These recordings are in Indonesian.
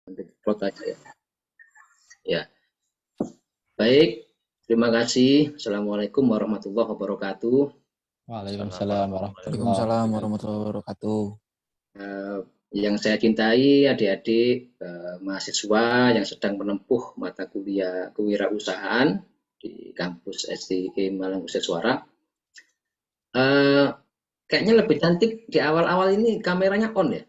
Upload aja ya. Ya, baik. Terima kasih. Assalamualaikum warahmatullahi wabarakatuh. Waalaikumsalam Waalaikumsalam warahmatullahi wabarakatuh. Yang saya cintai adik-adik mahasiswa yang sedang menempuh mata kuliah kewirausahaan di kampus STIK Malang Uset Suara. Kayaknya lebih cantik di awal-awal ini kameranya on ya.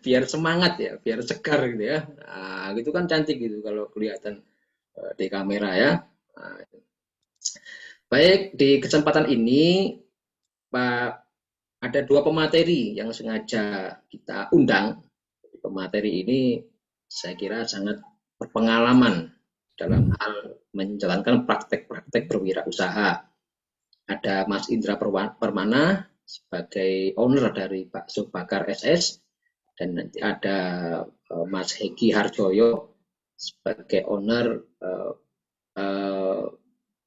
biar semangat ya, biar segar gitu ya. Nah, gitu kan cantik gitu kalau kelihatan di kamera ya. Nah, baik, di kesempatan ini Pak, ada dua pemateri yang sengaja kita undang. Pemateri ini saya kira sangat berpengalaman dalam hal menjalankan praktek-praktek berwirausaha. Ada Mas Indra Permana sebagai owner dari Bakso Bakar SS, dan nanti ada Mas Heki Harjoyo sebagai owner,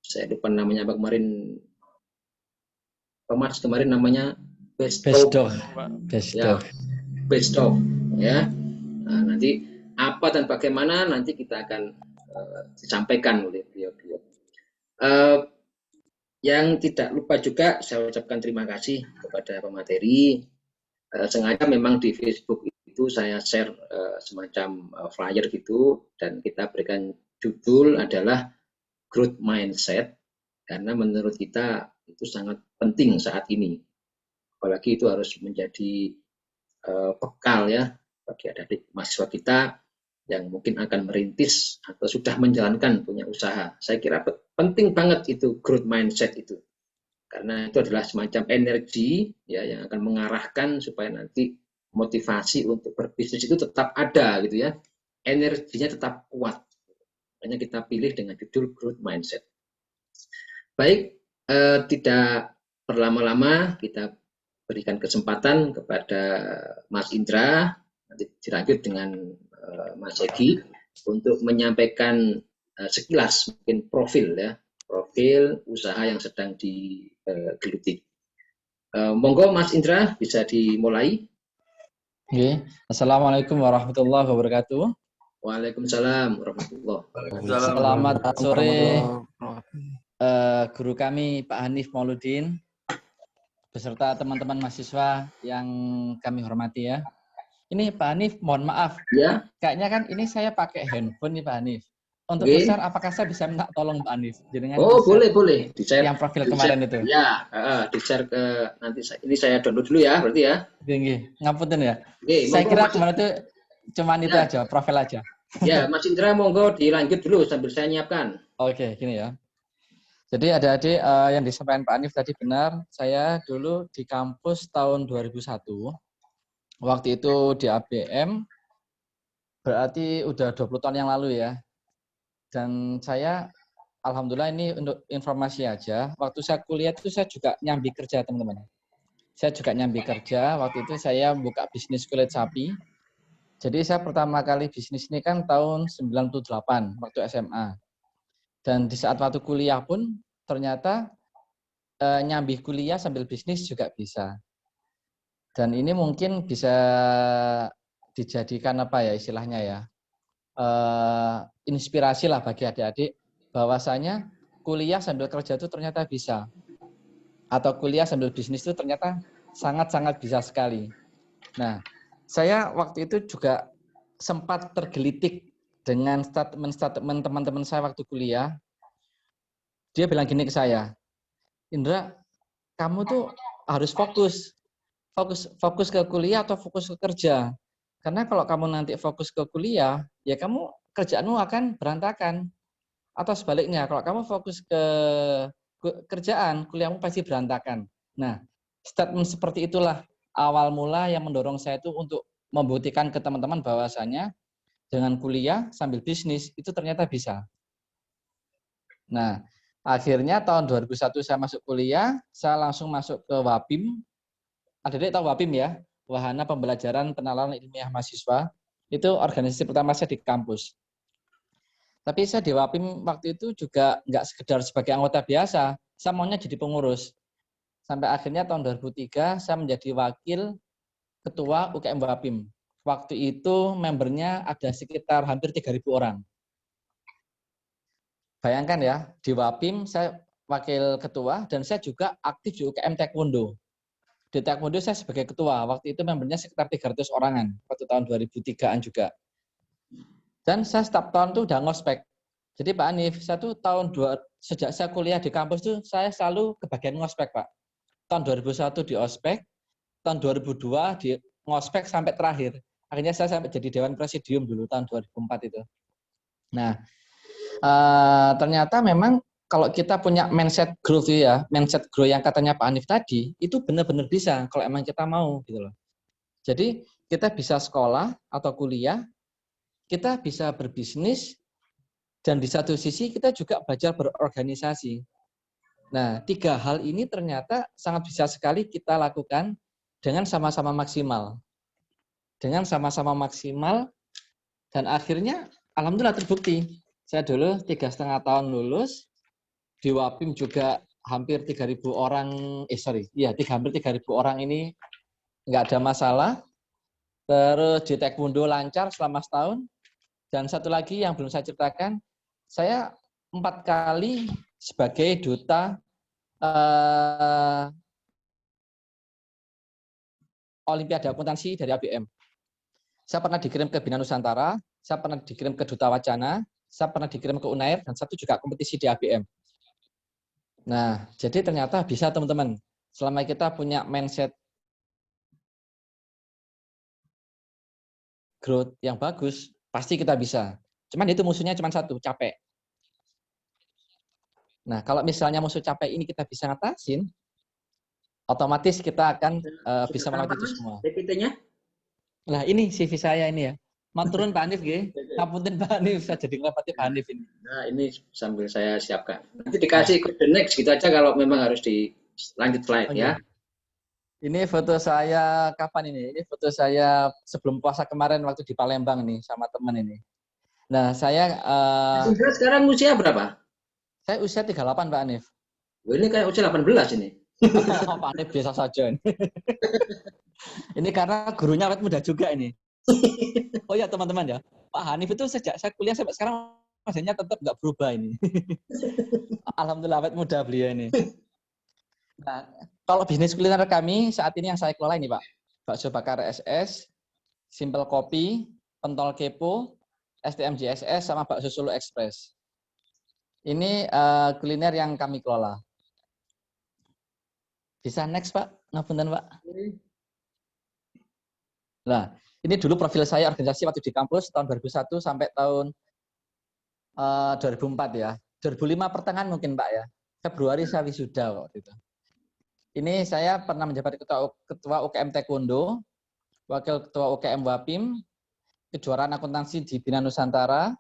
saya lupa namanya apa kemarin, Mas kemarin namanya Bestdog. Ya, Bestdog ya. Nah, nanti apa dan bagaimana nanti kita akan disampaikan oleh beliau-beliau. Yang tidak lupa juga saya ucapkan terima kasih kepada pemateri. Sengaja memang di Facebook itu saya share semacam flyer gitu, dan kita berikan judul adalah growth mindset, karena menurut kita itu sangat penting saat ini. Apalagi itu harus menjadi bekal ya bagi adik-adik mahasiswa kita yang mungkin akan merintis atau sudah menjalankan punya usaha. Saya kira penting banget itu growth mindset itu, karena itu adalah semacam energi ya yang akan mengarahkan supaya nanti motivasi untuk berbisnis itu tetap ada gitu ya, energinya tetap kuat. Makanya kita pilih dengan judul growth mindset. Baik, tidak berlama-lama kita berikan kesempatan kepada Mas Indra, nanti dilanjut dengan Mas Egi untuk menyampaikan sekilas mungkin profil usaha yang sedang digeluti. Monggo Mas Indra bisa dimulai. Oke. Assalamualaikum warahmatullahi wabarakatuh. Waalaikumsalam warahmatullahi wabarakatuh. Selamat sore guru kami Pak Hanif Mauludin beserta teman-teman mahasiswa yang kami hormati ya. Ini Pak Hanif, mohon maaf. Ya. Kayaknya kan ini saya pakai handphone nih Pak Hanif. Untuk Oke. share, apakah saya bisa minta tolong Pak Hanif? Jangan Oh boleh di-share. Yang profil kemarin itu. Ya, di-share ke nanti. Ini saya download dulu ya, berarti ya. Oke, ngapunten ya. Oke, Saya kira Mas, kemarin itu cuman itu aja, profil aja. Ya, Mas Indra monggo dilanjut dulu sambil saya nyiapkan. Oke, gini ya. Jadi adik-adik yang disampaikan Pak Hanif tadi benar. Saya dulu di kampus tahun 2001. Waktu itu di ABM, berarti udah 20 tahun yang lalu ya. Dan saya, alhamdulillah ini untuk informasi aja, waktu saya kuliah itu saya juga nyambi kerja teman-teman. Saya juga nyambi kerja, waktu itu saya buka bisnis kulit sapi. Jadi saya pertama kali bisnis ini kan tahun 98, waktu SMA. Dan di saat waktu kuliah pun ternyata nyambi kuliah sambil bisnis juga bisa. Dan ini mungkin bisa dijadikan apa ya istilahnya ya, inspirasi lah bagi adik-adik bahwasanya kuliah sambil kerja itu ternyata bisa, atau kuliah sambil bisnis itu ternyata sangat-sangat bisa sekali. Nah, saya waktu itu juga sempat tergelitik dengan statement teman-teman saya waktu kuliah. Dia bilang gini ke saya, Indra, kamu tuh harus fokus ke kuliah atau fokus ke kerja. Karena kalau kamu nanti fokus ke kuliah, ya kamu kerjaanmu akan berantakan. Atau sebaliknya, kalau kamu fokus ke kerjaan, kuliahmu pasti berantakan. Nah, statement seperti itulah awal mula yang mendorong saya itu untuk membuktikan ke teman-teman bahwasanya dengan kuliah sambil bisnis itu ternyata bisa. Nah, akhirnya tahun 2001 saya masuk kuliah, saya langsung masuk ke Wapim. Adik-adik tahu Wapim ya? Wahana Pembelajaran Penalaran Ilmiah Mahasiswa. Itu organisasi pertama saya di kampus. Tapi saya di Wapim waktu itu juga nggak sekedar sebagai anggota biasa, saya maunya jadi pengurus. Sampai akhirnya tahun 2003 saya menjadi wakil ketua UKM Wapim. waktu itu membernya ada sekitar hampir 3.000 orang. Bayangkan ya, di Wapim saya wakil ketua dan saya juga aktif di UKM Taekwondo. Di Taekwondo saya sebagai ketua, waktu itu membernya sekitar 300 orangan, waktu tahun 2003-an juga. Dan saya setiap tahun tuh udah ngospek. Jadi Pak Hanif, sejak saya kuliah di kampus tuh saya selalu kebagian ngospek, Pak. Tahun 2001 di ospek, tahun 2002 di ngospek sampai terakhir. Akhirnya saya sampai jadi Dewan Presidium dulu tahun 2004 itu. Nah, ternyata memang kalau kita punya mindset growth ya, mindset growth yang katanya Pak Hanif tadi, itu benar-benar bisa kalau emang kita mau gitu loh. Jadi kita bisa sekolah atau kuliah, kita bisa berbisnis, dan di satu sisi kita juga belajar berorganisasi. Nah, 3 hal ini ternyata sangat bisa sekali kita lakukan dengan sama-sama maksimal. Dengan sama-sama maksimal, dan akhirnya alhamdulillah terbukti. Saya dulu 3,5 tahun lulus, di Wapim juga hampir 3.000 orang, hampir 3.000 orang ini nggak ada masalah. Terus di Taekwondo lancar selama setahun. Dan satu lagi yang belum saya ceritakan, saya 4 kali sebagai duta Olimpiade Akuntansi dari ABM. Saya pernah dikirim ke Bina Nusantara, saya pernah dikirim ke Duta Wacana, saya pernah dikirim ke UNAIR, dan satu juga kompetisi di ABM. Nah, jadi ternyata bisa teman-teman. Selama kita punya mindset growth yang bagus, pasti kita bisa. Cuman itu musuhnya cuma satu, capek. Nah, kalau misalnya musuh capek ini kita bisa ngatasin, otomatis kita akan bisa melewati itu semua. PPT-nya? Nah, ini CV saya ini ya. Maturun Pak Hanif nggih. Ngapunten Pak Hanif, saya jadi ngelapati Pak Hanif ini. Nah, ini sambil saya siapkan. Nanti dikasih the next gitu aja kalau memang harus dilanjut slide ya. Ini foto saya kapan ini? Ini foto saya sebelum puasa kemarin waktu di Palembang nih sama teman ini. Nah, saya sekarang usia berapa? Saya usia 38 Pak Hanif. Ini kayak usia 18 ini. Pak Hanif biasa saja ini. Ini karena gurunya awet muda juga ini. Oh ya teman-teman ya, Pak Hanif itu sejak saya kuliah sampai sekarang wajahnya tetap nggak berubah ini. Alhamdulillah awet muda beliau ini. Nah, kalau bisnis kuliner kami saat ini yang saya kelola ini Pak, bakso bakar SS, Simple Kopi, Pentol Kepo, STM JSS, sama bakso Solo Express. Ini kuliner yang kami kelola. Bisa next Pak, ngapunten Pak. Nah, ini dulu profil saya organisasi waktu di kampus tahun 2001 sampai tahun 2004 ya. 2005 pertengahan mungkin Pak ya. Februari saya wisuda waktu itu. Ini saya pernah menjabat ketua UKM Taekwondo, wakil ketua UKM Wapim, kejuaraan akuntansi di Bina Nusantara,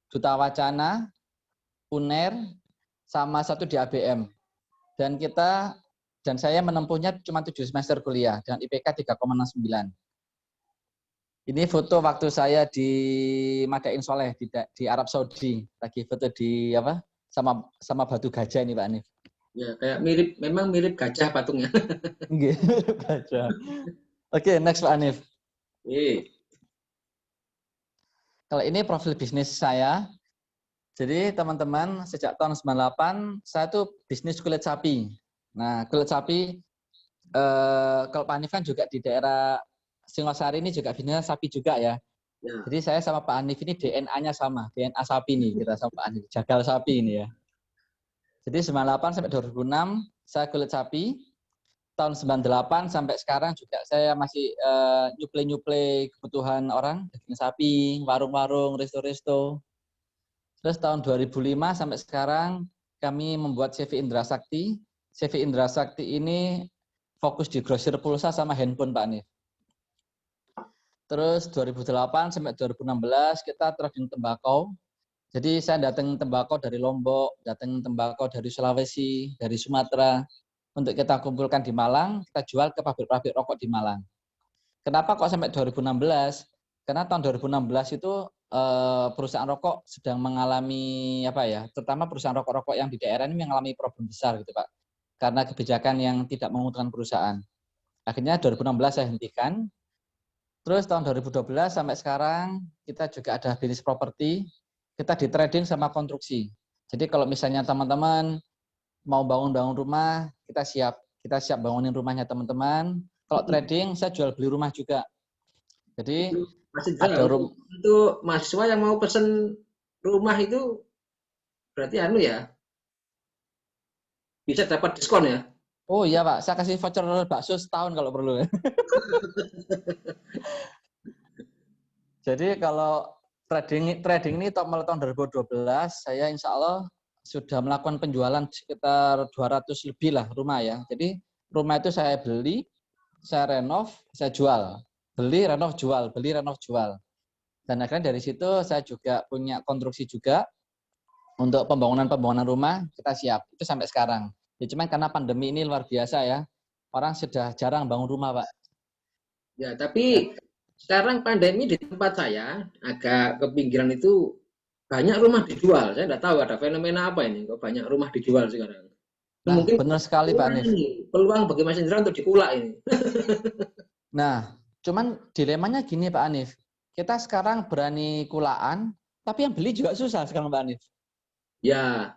Duta Wacana, UNER, sama satu di ABM. Dan saya menempuhnya cuma 7 semester kuliah dengan IPK 3,69. Ini foto waktu saya di Madain Soleh di Arab Saudi, lagi foto di apa sama batu gajah ini Pak Hanif. Ya, kayak memang mirip gajah patungnya. Mirip gajah. Oke, next Pak Hanif. Kalau ini profil bisnis saya. Jadi teman-teman sejak tahun 98 saya tuh bisnis kulit sapi. Nah, kulit sapi kalau Pak Hanif kan juga di daerah Singosari ini juga bisnisnya sapi juga ya. Jadi saya sama Pak Hanif ini DNA-nya sama, DNA sapi nih kita sama Pak Hanif, jagal sapi ini ya. Jadi 98 sampai 2006 saya kulit sapi. Tahun 98 sampai sekarang juga saya masih nyuplai kebutuhan orang, daging sapi, warung-warung, resto-resto. Terus tahun 2005 sampai sekarang kami membuat CV Indra Sakti. CV Indra Sakti ini fokus di grosir pulsa sama handphone Pak Hanif. Terus 2008 sampai 2016 kita trading tembakau. Jadi saya datang tembakau dari Lombok, datang tembakau dari Sulawesi, dari Sumatera. Untuk kita kumpulkan di Malang, kita jual ke pabrik-pabrik rokok di Malang. Kenapa kok sampai 2016? Karena tahun 2016 itu perusahaan rokok sedang mengalami terutama perusahaan rokok-rokok yang di daerah ini mengalami problem besar gitu Pak. Karena kebijakan yang tidak menguntungkan perusahaan. Akhirnya 2016 saya hentikan. Terus tahun 2012 sampai sekarang kita juga ada bisnis properti, kita di trading sama konstruksi. Jadi kalau misalnya teman-teman mau bangun-bangun rumah, kita siap bangunin rumahnya teman-teman. Kalau trading, saya jual beli rumah juga. Jadi Itu masih ada jauh. Untuk mahasiswa yang mau pesen rumah itu berarti anu ya, bisa dapat diskon ya. oh iya Pak, saya kasih voucher bakso setahun kalau perlu. Jadi kalau trading ini top mulai tahun 2012, saya insya Allah sudah melakukan penjualan sekitar 200 lebih lah rumah ya. Jadi rumah itu saya beli, saya renov, saya jual. Beli, renov, jual. Beli, renov, jual. Dan akhirnya dari situ saya juga punya konstruksi juga untuk pembangunan rumah, kita siap. Itu sampai sekarang. Ya cuman karena pandemi ini luar biasa ya. Orang sudah jarang bangun rumah, Pak. Ya, tapi sekarang pandemi di tempat saya agak ke pinggiran itu banyak rumah dijual. Saya nggak tahu ada fenomena apa ini, kok banyak rumah dijual sekarang. Nah, Mungkin benar sekali Pak Hanif. peluang bagi Mas Indra untuk dikulak ini. Nah, cuman dilemanya gini Pak Hanif. Kita sekarang berani kulaan, tapi yang beli juga susah sekarang Pak Hanif. Ya,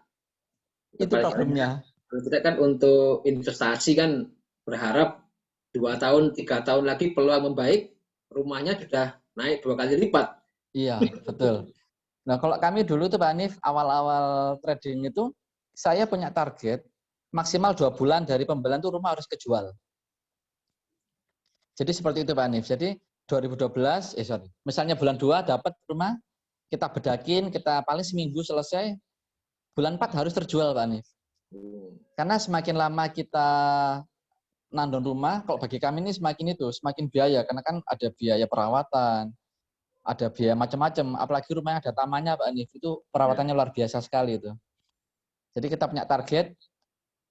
Itu problemnya. kita kan untuk investasi kan berharap 2 tahun, 3 tahun lagi peluang membaik, rumahnya sudah naik 2 kali lipat. Iya, betul. Nah, kalau kami dulu tuh Pak Hanif, awal-awal trading itu, saya punya target maksimal 2 bulan dari pembelian tuh rumah harus kejual. Jadi seperti itu Pak Hanif. Jadi 2012, misalnya bulan 2 dapat rumah, kita bedakin, kita paling seminggu selesai, bulan 4 harus terjual Pak Hanif. Karena semakin lama kita nandon rumah, kalau bagi kami ini semakin biaya, karena kan ada biaya perawatan, ada biaya macam-macam, apalagi rumahnya ada tamannya Pak Hanif, itu perawatannya luar biasa sekali itu. Jadi kita punya target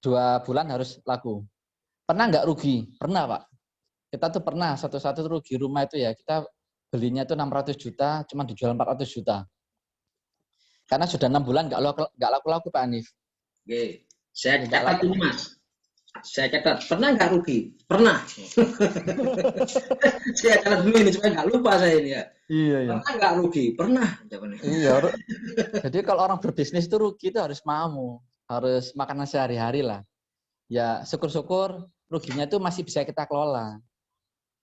2 bulan harus laku. Pernah nggak rugi? Pernah Pak. Kita tuh pernah satu-satu rugi rumah itu ya, kita belinya tuh 600 juta, cuma dijual 400 juta. Karena sudah 6 bulan nggak laku-laku Pak Hanif. Oke, saya Ya, catat ini Mas. Saya catat, pernah nggak rugi? Pernah. Saya catat dulu ini supaya nggak lupa saya ini ya. Iya, iya. Pernah nggak rugi? Pernah. Iya. Jadi kalau orang berbisnis itu rugi itu harus harus makanan sehari-hari lah. Ya syukur-syukur ruginya itu masih bisa kita kelola.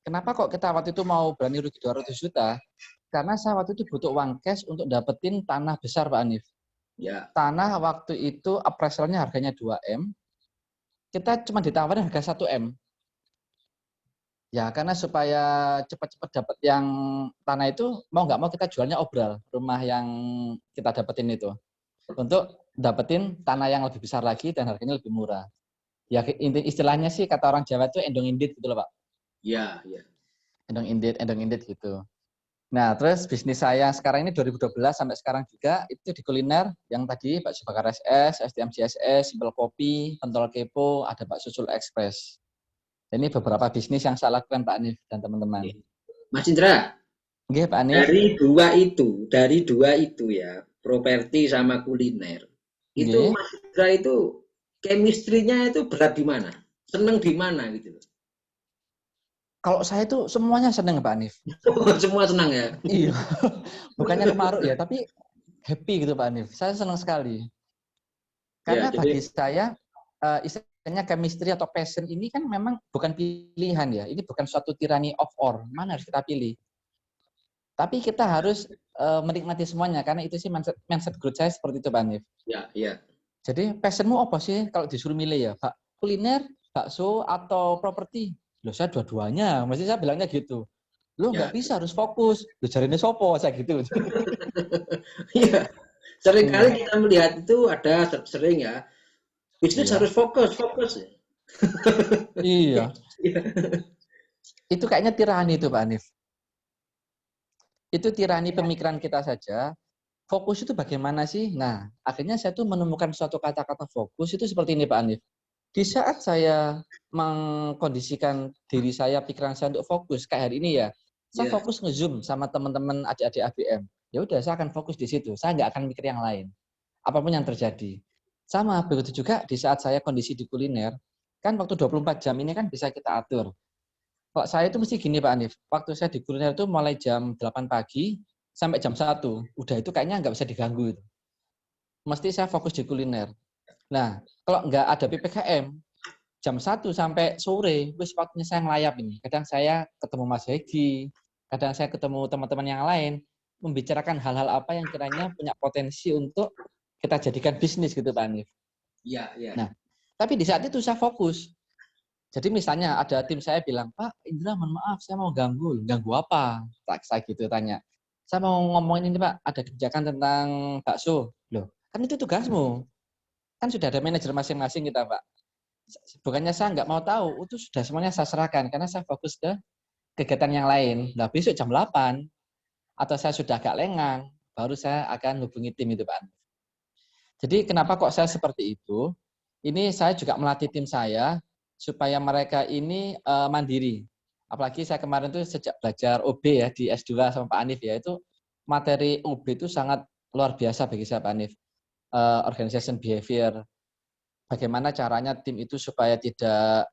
Kenapa kok kita waktu itu mau berani rugi 200 juta? Karena saya waktu itu butuh uang cash untuk dapetin tanah besar Pak Hanif. Ya. Tanah waktu itu appraisalnya harganya 2M, kita cuma ditawarin harga 1M. Ya, karena supaya cepat-cepat dapat yang tanah itu, mau nggak mau kita jualnya obral, rumah yang kita dapetin itu. Untuk dapetin tanah yang lebih besar lagi dan harganya lebih murah. Ya, istilahnya sih kata orang Jawa itu endong indit gitu loh Pak. Ya, ya. Endong indit gitu. Nah, terus bisnis saya sekarang ini 2012 sampai sekarang juga, itu di kuliner, yang tadi bakso bakar SS, SDM CSS, Simpel Kopi, Pentol Kepo, ada bakso Sul Express. Ini beberapa bisnis yang saya lakukan Pak Hanif dan teman-teman. Mas Indra, Oke, Pak Hanif. Dari dua itu ya, properti sama kuliner. Itu Mas Indra itu chemistry-nya itu berat di mana? Seneng di mana gitu loh. Kalau saya itu semuanya seneng Pak Hanif. Semua senang ya? Iya. Bukannya kemaruk ya, tapi happy gitu Pak Hanif. Saya senang sekali. Karena Ya, bagi saya istilahnya chemistry atau passion ini kan memang bukan pilihan ya. Ini bukan suatu tyranny of or. Mana harus kita pilih. Tapi kita harus menikmati semuanya karena itu sih mindset growth saya seperti itu Pak Hanif. Ya, ya. Jadi passionmu apa sih kalau disuruh milih ya, Pak? Kuliner, bakso atau properti? Loh saya dua-duanya. Mesti saya bilangnya gitu. Lo nggak bisa harus fokus. Lo carinya sopo saya gitu. Iya. Seringkali kita melihat itu ada sering ya. Bisnis harus fokus. Iya. Itu kayaknya tirani itu Pak Hanif. Itu tirani pemikiran kita saja. Fokus itu bagaimana sih? Nah, akhirnya saya tuh menemukan suatu kata-kata fokus itu seperti ini Pak Hanif. Di saat saya mengkondisikan diri saya, pikiran saya untuk fokus kayak hari ini ya, saya fokus nge-zoom sama teman-teman adik-adik ABM. Ya udah, saya akan fokus di situ. Saya nggak akan mikir yang lain. Apapun yang terjadi. Sama begitu juga di saat saya kondisi di kuliner, kan waktu 24 jam ini kan bisa kita atur. Kalau saya itu mesti gini Pak Anif, waktu saya di kuliner itu mulai jam 8 pagi sampai jam 1. Udah itu kayaknya nggak bisa diganggu itu. Mesti saya fokus di kuliner. Nah, kalau nggak ada PPKM, jam 1 sampai sore, wis waktunya saya ngelayap ini. Kadang saya ketemu Mas Hegi, kadang saya ketemu teman-teman yang lain, membicarakan hal-hal apa yang kiranya punya potensi untuk kita jadikan bisnis gitu Pak Anif. Iya, iya. Nah, tapi di saat itu saya fokus. Jadi misalnya ada tim saya bilang, Pak Indra mohon maaf saya mau ganggu. Ganggu apa? Saya gitu tanya. Saya mau ngomongin ini Pak, ada kebijakan tentang bakso. Loh, kan itu tugasmu. Kan sudah ada manajer masing-masing kita Pak. Bukannya saya nggak mau tahu, itu sudah semuanya saya serahkan. Karena saya fokus ke kegiatan yang lain. Nah besok jam 8, atau saya sudah agak lengang, baru saya akan hubungi tim itu Pak. Jadi kenapa kok saya seperti itu? Ini saya juga melatih tim saya, supaya mereka ini mandiri. Apalagi saya kemarin tuh sejak belajar OB ya di S2 sama Pak Anif ya, itu materi OB itu sangat luar biasa bagi saya Pak Anif. Organization behavior, bagaimana caranya tim itu supaya tidak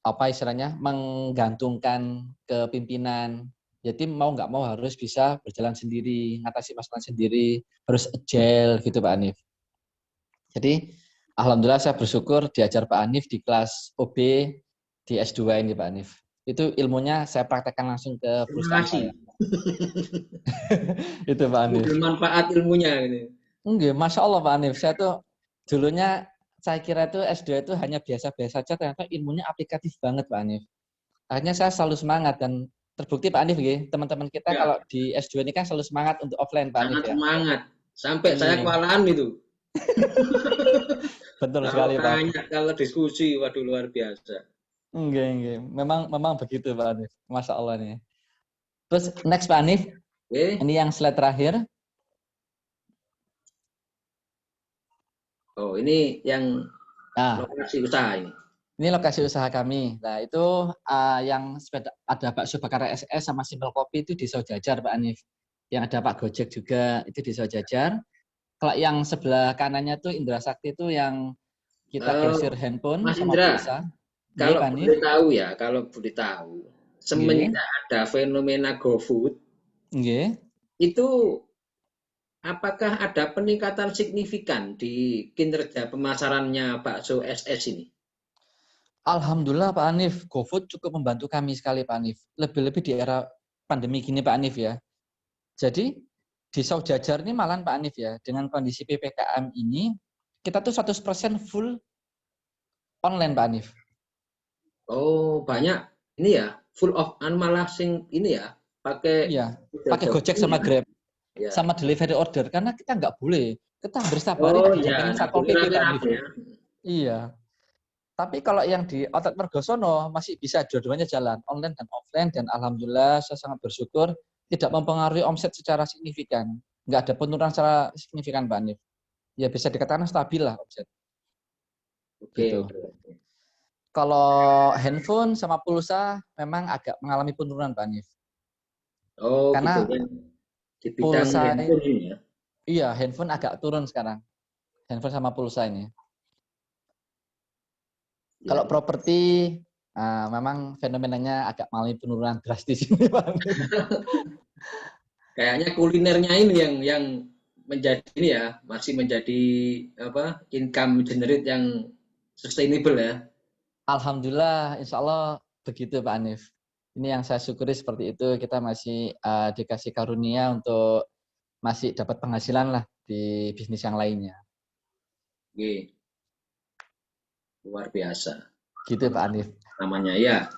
apa istilahnya menggantungkan ke pimpinan. Ya tim mau nggak mau harus bisa berjalan sendiri, ngatasi masalah sendiri, harus agile gitu Pak Anif. Jadi alhamdulillah saya bersyukur diajar Pak Anif di kelas OB di S2 ini Pak Anif. Itu ilmunya saya praktekkan langsung ke perusahaan saya. Itu Pak Anif. Bermanfaat ilmunya gitu. Enggak, Masya Allah Pak Anif. Saya tuh dulunya saya kira itu S2 itu hanya biasa-biasa saja, ternyata ilmunya aplikatif banget Pak Anif. Akhirnya saya selalu semangat dan terbukti Pak Anif, teman-teman kita Ya. kalau di S2 ini kan selalu semangat untuk offline Pak Anif Sangat ya. semangat. Sampai saya kewalahan itu. Betul sekali Pak Anif. Kalau diskusi, waduh luar biasa. Enggak. Memang begitu Pak Anif. Masya Allah nih. Terus next Pak Anif, ini yang slide terakhir. Oh ini yang lokasi usaha ini. Ini lokasi usaha kami. Nah itu yang ada bakso bakar SS sama Simple Kopi itu di Saujajar Pak Anif. Yang ada Pak Gojek juga itu di Saujajar. Kalau yang sebelah kanannya tuh Indra Sakti itu yang kita grosir handphone Mas sama Indra, pulsa. kalau boleh tahu ya, semenjak ada fenomena GoFood, itu apakah ada peningkatan signifikan di kinerja pemasarannya bakso SS ini? Alhamdulillah Pak Anif, GoFood cukup membantu kami sekali Pak Anif. Lebih-lebih di era pandemi gini Pak Anif ya. Jadi di Saujajar ini malahan Pak Anif ya, dengan kondisi PPKM ini, kita tuh 100% full online Pak Anif. Oh banyak ini ya, full of malah ini ya, pakai Gojek sama Grab, sama delivery order, karena kita nggak boleh, kita hampir setiap hari didatengin Satpol PP Pak Anif. Iya. Tapi kalau yang di outlet Mergosono masih bisa dua-duanya jalan, online dan offline, dan alhamdulillah saya sangat bersyukur tidak mempengaruhi omset secara signifikan. Nggak ada penurunan secara signifikan, Pak Anif. Ya bisa dikatakan stabil lah omset. Gitu. Kalau handphone sama pulsa memang agak mengalami penurunan, Pak Anif. Oh, karena gitu. Di bidang pulsa handphone ini ya? Iya, handphone agak turun sekarang. Handphone sama pulsa ini. Ya. Kalau properti memang fenomenanya agak mengalami penurunan drastis ini, Pak. Kayaknya kulinernya ini yang menjadi ini ya, masih menjadi income generate yang sustainable ya. Alhamdulillah, insya Allah begitu Pak Anif. Ini yang saya syukuri seperti itu, kita masih dikasih karunia untuk masih dapat penghasilan lah di bisnis yang lainnya. Oke. Luar biasa. Gitu Pak Anif. Namanya ya.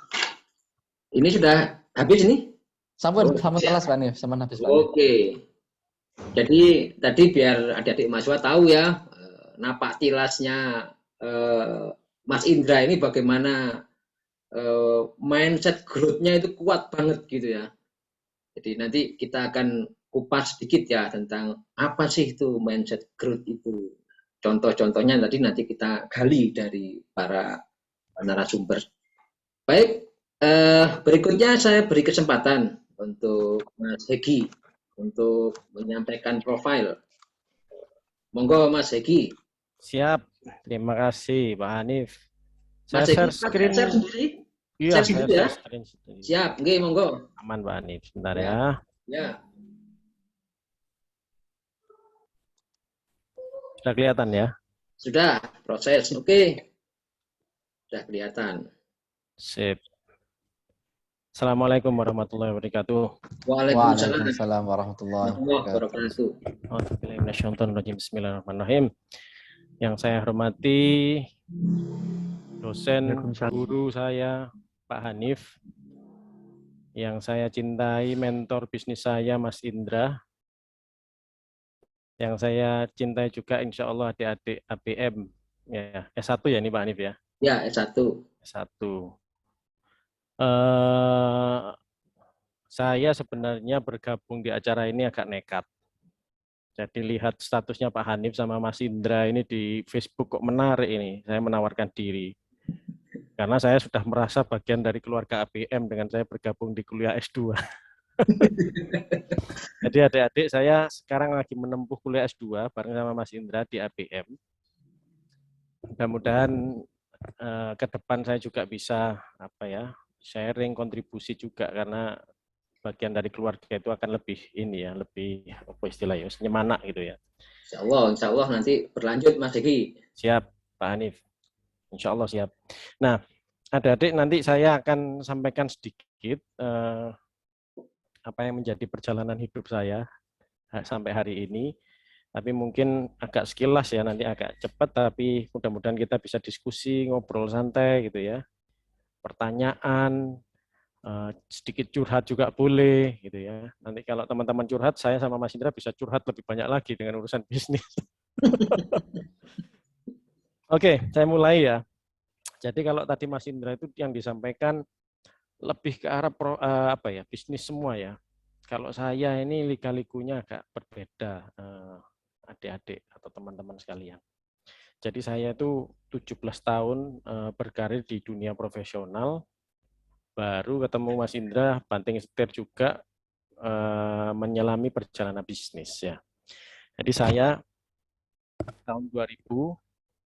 Ini sudah habis ini? Sampun kelas Pak Anif, sampun habis Pak Anif. Oke. Jadi tadi biar adik-adik mahasiswa tahu ya, napak tilasnya Mas Indra ini bagaimana mindset growth-nya itu kuat banget gitu ya. Jadi nanti kita akan kupas sedikit ya tentang apa sih itu mindset growth itu. Contoh-contohnya nanti kita gali dari para narasumber. Baik, berikutnya saya beri kesempatan untuk Mas Hegi untuk menyampaikan profil. Monggo Mas Hegi. Siap, terima kasih Pak Hanif. Saya share screen. Share sendiri? Iya, Saya saya gitu ya. screen. Siap, nggih, monggo. Aman Pak Hanif, sebentar Ya. ya. Ya, Sudah kelihatan ya? sudah proses. Oke. Sudah kelihatan. Sip. Assalamualaikum warahmatullahi wabarakatuh. Waalaikumsalam Waalaikumsalam warahmatullahi wabarakatuh. Bismillahirrahmanirrahim. Bismillahirrahmanirrahim. Yang saya hormati dosen guru saya Pak Hanif, yang saya cintai mentor bisnis saya Mas Indra, yang saya cintai juga insya Allah adik-adik ABM ya, S1 ya ini Pak Hanif ya. Ya, S1. S1. Saya sebenarnya bergabung di acara ini agak nekat. Jadi lihat statusnya Pak Hanif sama Mas Indra ini di Facebook kok menarik ini. Saya menawarkan diri. Karena saya sudah merasa bagian dari keluarga ABM dengan saya bergabung di kuliah S2. Jadi adik-adik saya sekarang lagi menempuh kuliah S2 bareng sama Mas Indra di ABM. Mudah-mudahan ke depan saya juga bisa sharing, kontribusi juga, karena bagian dari keluarga itu akan lebih lebih apa istilahnya, nyemangat gitu ya. Insya Allah nanti berlanjut Mas Egi. Siap Pak Hanif, insya Allah siap. Nah, adik-adik nanti saya akan sampaikan sedikit apa yang menjadi perjalanan hidup saya sampai hari ini. Tapi mungkin agak sekilas ya, nanti agak cepat, tapi mudah-mudahan kita bisa diskusi, ngobrol santai gitu ya. Pertanyaan, sedikit curhat juga boleh gitu ya. Nanti kalau teman-teman curhat, saya sama Mas Indra bisa curhat lebih banyak lagi dengan urusan bisnis. Oke, saya mulai ya. Jadi kalau tadi Mas Indra itu yang disampaikan lebih ke arah bisnis semua ya. Kalau saya ini lika-likunya agak berbeda, adik-adik atau teman-teman sekalian. Jadi saya itu 17 tahun berkarir di dunia profesional. Baru ketemu Mas Indra, banting setir juga menyelami perjalanan bisnis ya. Jadi saya tahun 2000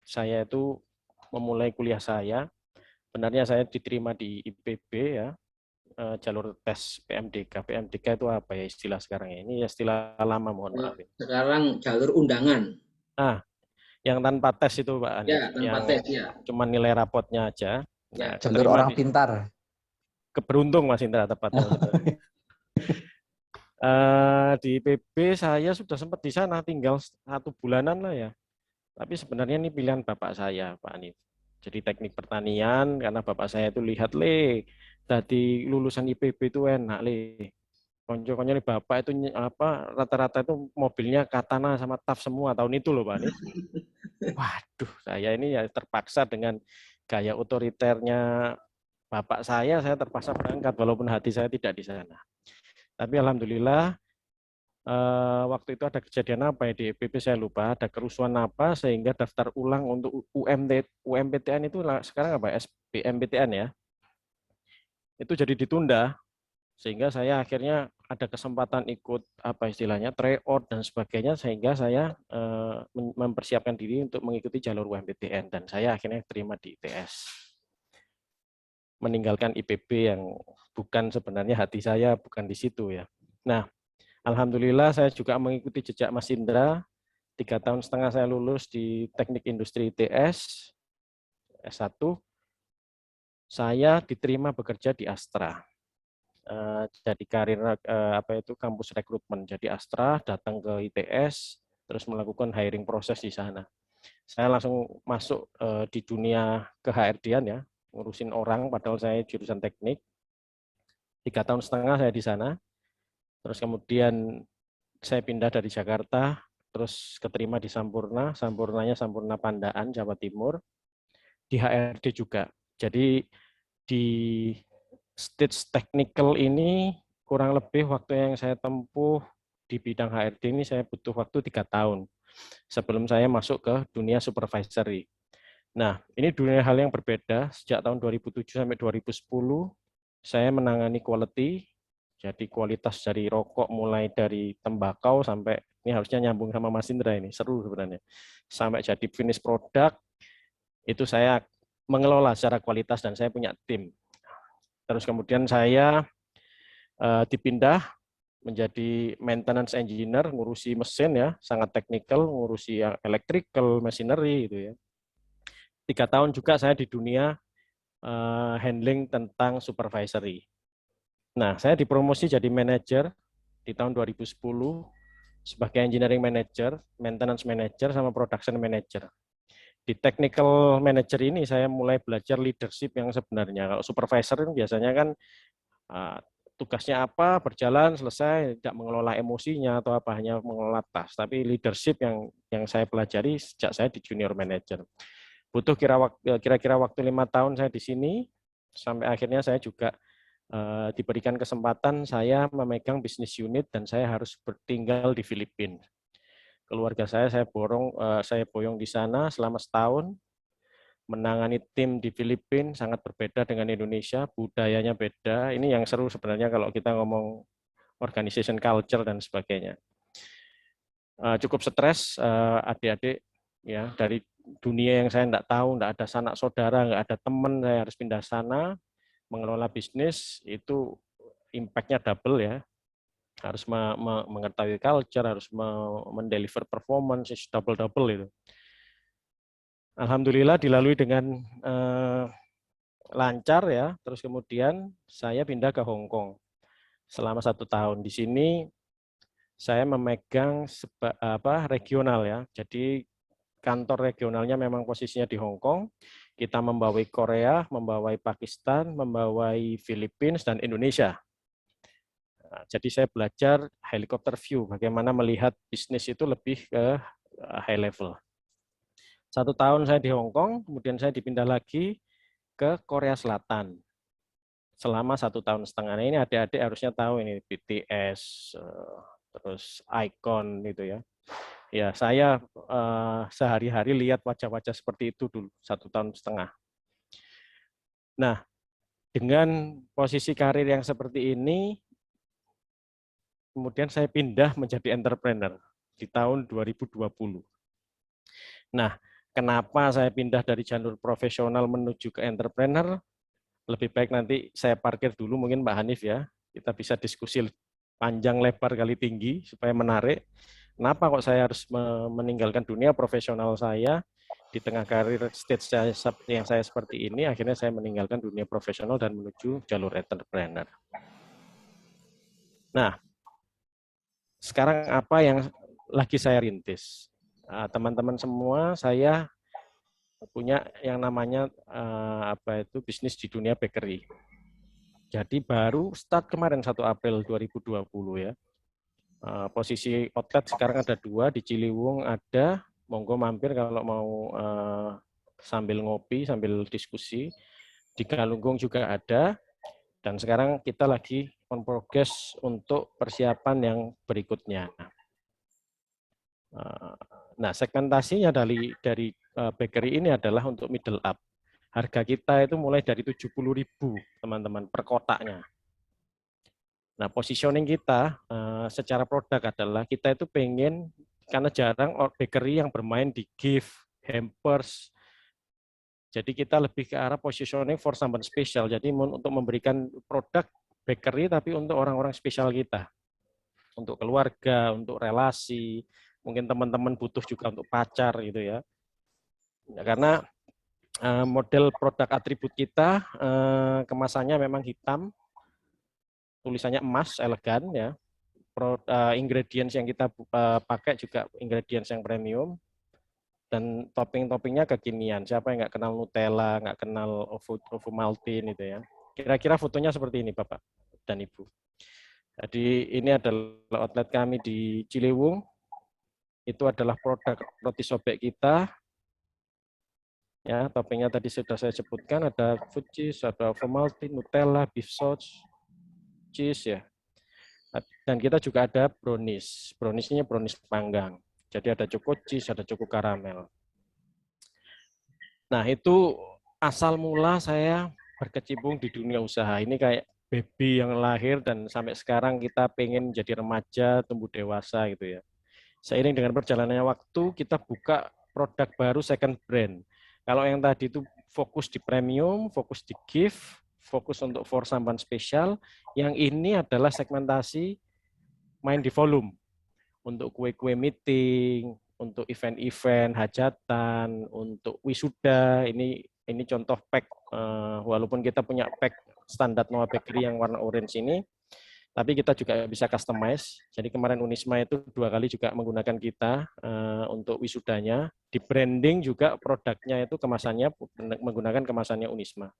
saya itu memulai kuliah saya. Sebenarnya saya diterima di IPB ya, jalur tes PMDK. PMDK itu apa ya istilah sekarang ya? Ini istilah lama, mohon maaf. Sekarang jalur undangan. Yang tanpa tes itu Pak Hanif. Ya, tanpa tes ya. Cuma nilai rapotnya aja. Ya. Nah, Jalur orang pintar. Keberuntung Mas Indra tepatnya. Di IPB saya sudah sempat di sana tinggal 1 bulanan lah ya. Tapi sebenarnya ini pilihan bapak saya Pak Hanif. Jadi teknik pertanian, karena bapak saya itu lihat tadi lulusan IPB itu enak konco-konco nih bapak itu rata-rata itu mobilnya Katana sama TAF semua tahun itu loh Pak Hanif. Waduh, saya ini ya terpaksa dengan gaya otoriternya bapak saya terpaksa berangkat walaupun hati saya tidak di sana. Tapi alhamdulillah waktu itu ada kejadian apa ya di IPB saya lupa, ada kerusuhan apa sehingga daftar ulang untuk UMPTN itu sekarang apa SBMPTN ya. Itu jadi ditunda sehingga saya akhirnya ada kesempatan ikut tryout dan sebagainya, sehingga saya mempersiapkan diri untuk mengikuti jalur UMPTN dan saya akhirnya terima di ITS. Meninggalkan IPB yang bukan sebenarnya hati saya bukan di situ ya. Nah, alhamdulillah saya juga mengikuti jejak Mas Indra. 3,5 tahun saya lulus di Teknik Industri ITS S1. Saya diterima bekerja di Astra. Jadi karir kampus rekrutmen. Jadi Astra datang ke ITS terus melakukan hiring proses di sana. Saya langsung masuk di dunia ke-HRD-an ya, ngurusin orang padahal saya jurusan teknik. 3,5 tahun saya di sana. Terus kemudian saya pindah dari Jakarta, terus keterima di Sampurna, Sampurna Pandaan, Jawa Timur, di HRD juga. Jadi di stage technical ini kurang lebih waktu yang saya tempuh di bidang HRD ini saya butuh waktu 3 tahun sebelum saya masuk ke dunia supervisory. Nah, ini dunia hal yang berbeda. Sejak tahun 2007 sampai 2010, saya menangani quality, jadi kualitas dari rokok mulai dari tembakau sampai, ini harusnya nyambung sama Mas Indra ini, seru sebenarnya. Sampai jadi finish product, itu saya mengelola secara kualitas dan saya punya tim. Terus kemudian saya dipindah menjadi maintenance engineer, ngurusi mesin ya, sangat teknikal, ngurusi electrical, machinery gitu ya. 3 tahun juga saya di dunia handling tentang supervisory. Nah, saya dipromosi jadi manajer di tahun 2010 sebagai engineering manager, maintenance manager, sama production manager. Di technical manager ini saya mulai belajar leadership yang sebenarnya. Kalau supervisor biasanya kan tugasnya apa, berjalan, selesai, tidak mengelola emosinya atau apa, hanya mengelola tas. Tapi leadership yang saya pelajari sejak saya di junior manager. Butuh kira-kira waktu 5 tahun saya di sini, sampai akhirnya saya juga diberikan kesempatan saya memegang bisnis unit dan saya harus tinggal di Filipina. Keluarga saya boyong di sana selama setahun, menangani tim di Filipina sangat berbeda dengan Indonesia, budayanya beda. Ini yang seru sebenarnya kalau kita ngomong organization culture dan sebagainya. Cukup stres, adik-adik ya, dari dunia yang saya tidak tahu, tidak ada sanak saudara, nggak ada teman, saya harus pindah sana, mengelola bisnis itu impact-nya double ya. Harus mengetahui culture, harus mendeliver performance, double-double itu. Alhamdulillah dilalui dengan lancar ya. Terus kemudian saya pindah ke Hong Kong selama 1 tahun. Di sini saya memegang regional ya. Jadi kantor regionalnya memang posisinya di Hong Kong. Kita membawai Korea, membawai Pakistan, membawai Filipina dan Indonesia. Nah, jadi saya belajar helikopter view, bagaimana melihat bisnis itu lebih ke high level. 1 tahun saya di Hong Kong, kemudian saya dipindah lagi ke Korea Selatan. Selama 1,5 tahun. Nah, ini adik-adik harusnya tahu ini BTS, terus Icon gitu ya. Ya, saya sehari-hari lihat wajah-wajah seperti itu dulu 1,5 tahun. Nah, dengan posisi karir yang seperti ini, kemudian saya pindah menjadi entrepreneur di tahun 2020. Nah, kenapa saya pindah dari jalur profesional menuju ke entrepreneur? Lebih baik nanti saya parkir dulu mungkin Pak Hanif ya. Kita bisa diskusi panjang lebar kali tinggi supaya menarik. Kenapa kok saya harus meninggalkan dunia profesional saya di tengah karir stage yang saya seperti ini, akhirnya saya meninggalkan dunia profesional dan menuju jalur entrepreneur. Nah, sekarang apa yang lagi saya rintis? Teman-teman semua, saya punya yang namanya bisnis di dunia bakery. Jadi baru start kemarin 1 April 2020 ya. Posisi outlet sekarang ada 2, di Ciliwung ada, monggo mampir kalau mau sambil ngopi, sambil diskusi. Di Galunggung juga ada, dan sekarang kita lagi on progress untuk persiapan yang berikutnya. Nah, segmentasinya dari bakery ini adalah untuk middle up. Harga kita itu mulai dari 70.000 teman-teman per kotaknya. Nah, positioning kita secara produk adalah kita itu pengen, karena jarang bakery yang bermain di gift, hampers. Jadi kita lebih ke arah positioning for someone special. Jadi untuk memberikan produk bakery tapi untuk orang-orang spesial kita. Untuk keluarga, untuk relasi, mungkin teman-teman butuh juga untuk pacar gitu ya. Karena model produk atribut kita kemasannya memang hitam, tulisannya emas, elegan ya. Ingredients yang kita pakai juga ingredients yang premium, dan topping-toppingnya kekinian. Siapa yang nggak kenal Nutella, nggak kenal Ovomaltine itu ya. Kira-kira fotonya seperti ini Bapak dan Ibu. Jadi ini adalah outlet kami di Ciliwung. Itu adalah produk roti sobek kita. Ya, toppingnya tadi sudah saya sebutkan, ada food cheese, ada Ovomaltine, Nutella, beef sauce, cheese ya. Dan kita juga ada brownies. Browniesnya brownies panggang. Jadi ada choco cheese, ada choco karamel. Nah, itu asal mula saya berkecimpung di dunia usaha. Ini kayak baby yang lahir dan sampai sekarang kita pengen jadi remaja, tumbuh dewasa gitu ya. Seiring dengan perjalanannya waktu, kita buka produk baru second brand. Kalau yang tadi itu fokus di premium, fokus di gift, fokus untuk for sampan spesial. Yang ini adalah segmentasi main di volume. Untuk kue-kue meeting, untuk event-event, hajatan, untuk wisuda. Ini contoh pack, walaupun kita punya pack standar Noah Bakery yang warna orange ini, tapi kita juga bisa customize. Jadi kemarin Unisma itu 2 kali juga menggunakan kita untuk wisudanya. Di branding juga produknya itu kemasannya menggunakan kemasannya Unisma.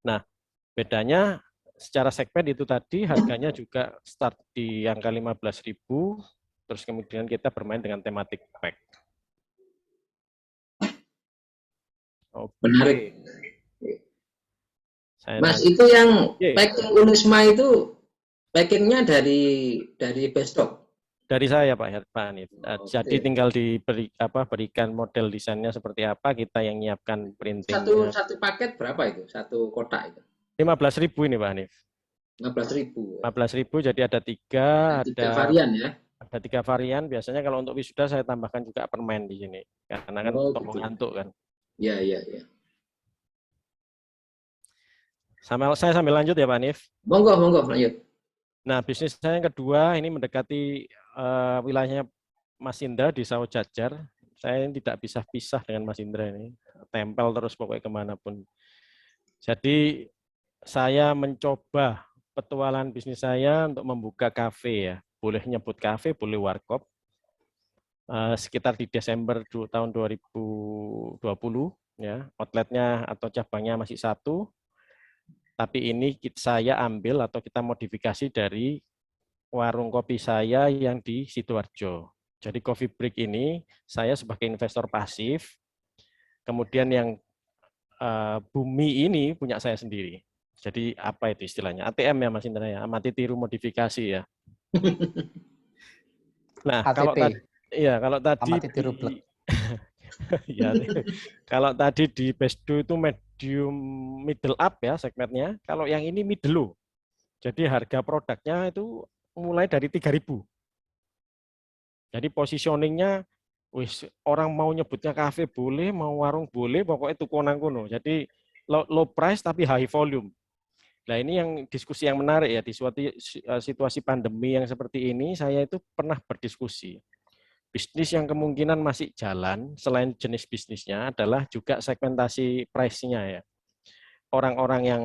Nah, bedanya secara segmen itu tadi harganya juga start di angka 15.000, terus kemudian kita bermain dengan tematik pack. Oke. Menarik. Mas, Nanti, itu yang packing Unisma itu packingnya dari Beststock? Dari saya Pak Hanif. Jadi tinggal berikan model desainnya seperti apa, kita yang nyiapkan printing. Satu paket berapa itu? Satu kotak itu? 15.000 ini Pak Hanif. 15.000. 15.000, jadi ada 3 varian ya. Ada 3 varian. Biasanya kalau untuk wisuda saya tambahkan juga permen di sini, karena kan untuk ngantuk kan. Iya. Saya sambil lanjut ya Pak Hanif. Monggo lanjut. Nah, bisnis saya yang kedua ini mendekati wilayahnya Mas Indra di Sawo Jajar. Saya tidak bisa pisah dengan Mas Indra ini, tempel terus pokoknya kemanapun. Jadi saya mencoba petualangan bisnis saya untuk membuka kafe ya. Boleh nyebut kafe, boleh warkop. Sekitar di Desember tahun 2020 ya, outletnya atau cabangnya masih 1. Tapi ini saya ambil atau kita modifikasi dari warung kopi saya yang di Sidoarjo. Jadi Coffee Break ini saya sebagai investor pasif, kemudian yang bumi ini punya saya sendiri. Jadi apa itu istilahnya? ATM ya Mas Indra ya, amati tiru modifikasi ya. Nah, kalau tadi ya, kalau tadi di Besdo itu medium middle up ya segmennya, kalau yang ini middle low. Jadi harga produknya itu mulai dari 3.000. Jadi positioningnya, orang mau nyebutnya kafe boleh, mau warung boleh, pokoknya itu konang-kono. Jadi low price tapi high volume. Nah ini yang diskusi yang menarik ya, di suatu situasi pandemi yang seperti ini, saya itu pernah berdiskusi. Bisnis yang kemungkinan masih jalan, selain jenis bisnisnya, adalah juga segmentasi price-nya ya. Orang-orang yang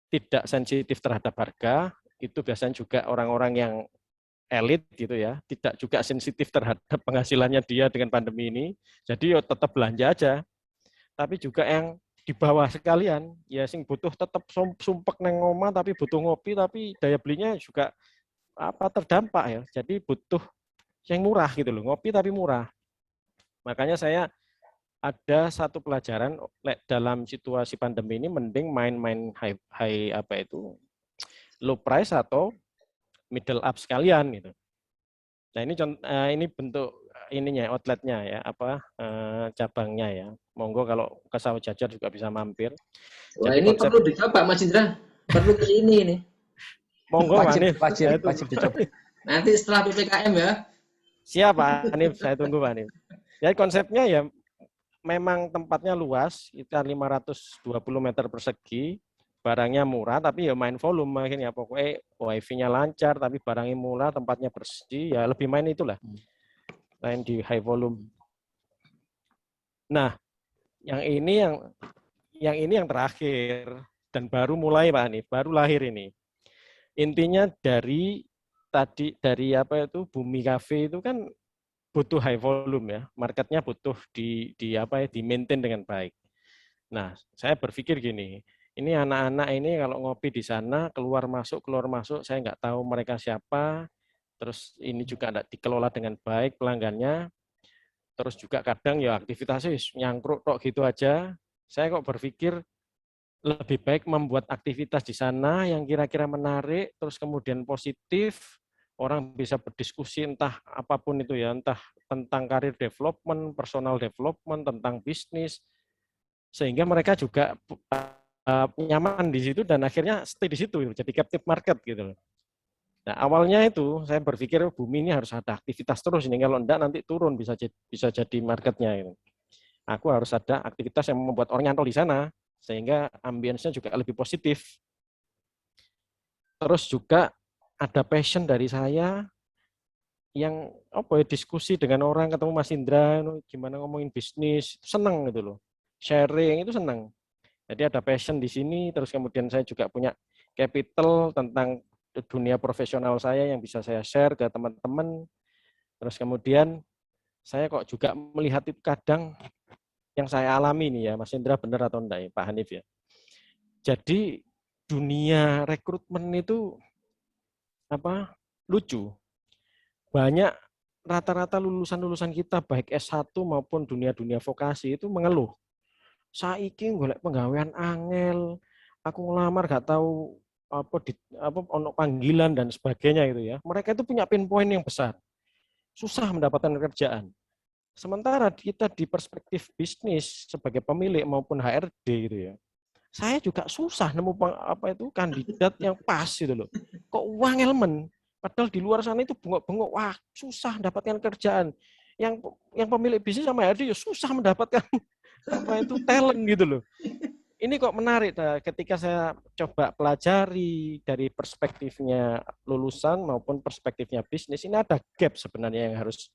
tidak sensitif terhadap harga, itu biasanya juga orang-orang yang elit gitu ya, tidak juga sensitif terhadap penghasilannya dia dengan pandemi ini, jadi tetap belanja aja. Tapi juga yang di bawah sekalian, ya sing butuh tetap sumpek neng omah tapi butuh ngopi, tapi daya belinya juga terdampak ya. Jadi butuh yang murah gitu loh, ngopi tapi murah. Makanya saya ada satu pelajaran dalam situasi pandemi ini, mending main-main high low price atau middle up sekalian gitu. Nah ini bentuk ininya outletnya ya, cabangnya ya. Monggo kalau ke Sawo Jajar juga bisa mampir. Wah, ini perlu dicoba Mas Indra, perlu ke sini ini. Monggo wajib dicoba. Nanti setelah PPKM ya. Siap Pak Hanif, saya tunggu Pak Hanif. Jadi konsepnya ya memang tempatnya luas, sekitar 520 meter persegi, barangnya murah, tapi ya main volume makanya pokoknya wifi-nya lancar, tapi barangnya murah, tempatnya bersih, ya lebih main itulah. Main di high volume. Nah, yang ini yang terakhir dan baru mulai Pak Hanif, baru lahir ini. Intinya dari Bumi Cafe itu kan butuh high volume ya, marketnya butuh di maintain dengan baik. Nah, saya berpikir gini, ini anak-anak ini kalau ngopi di sana keluar masuk, saya nggak tahu mereka siapa, terus ini juga tidak dikelola dengan baik pelanggannya, terus juga kadang ya aktivitasnya nyangkruk tok gitu aja. Saya kok berpikir lebih baik membuat aktivitas di sana yang kira-kira menarik, terus kemudian positif, orang bisa berdiskusi entah apapun itu ya, entah tentang karir development, personal development, tentang bisnis, sehingga mereka juga nyaman di situ dan akhirnya stay di situ, jadi captive market gitu. Nah awalnya itu saya berpikir Bumi ini harus ada aktivitas terus ini, kalau enggak nanti turun bisa jadi marketnya. Gitu. Aku harus ada aktivitas yang membuat orang nyantol di sana. sehingga ambience-nya juga lebih positif. Terus juga ada passion dari saya yang diskusi dengan orang, ketemu Mas Indra, gimana ngomongin bisnis, seneng gitu loh. Sharing itu seneng. Jadi ada passion di sini, terus kemudian saya juga punya capital tentang dunia profesional saya yang bisa saya share ke teman-teman. Terus kemudian saya kok juga melihat itu kadang yang saya alami nih ya, Mas Indra benar atau enggak ya, Pak Hanif ya. Jadi dunia rekrutmen itu lucu. Banyak rata-rata lulusan-lulusan kita baik S1 maupun dunia-dunia vokasi itu mengeluh. Saiki golek penggawean angel, aku ngelamar gak tahu ono panggilan dan sebagainya gitu ya. Mereka itu punya pain point yang besar. Susah mendapatkan kerjaan. Sementara kita di perspektif bisnis sebagai pemilik maupun HRD gitu ya. Saya juga susah nemu kandidat yang pas gitu loh. Kok uang elemen? Padahal di luar sana itu bengok-bengok, wah susah mendapatkan kerjaan. Yang pemilik bisnis sama HRD ya susah mendapatkan talent gitu loh. Ini kok menarik ketika saya coba pelajari dari perspektifnya lulusan maupun perspektifnya bisnis, ini ada gap sebenarnya yang harus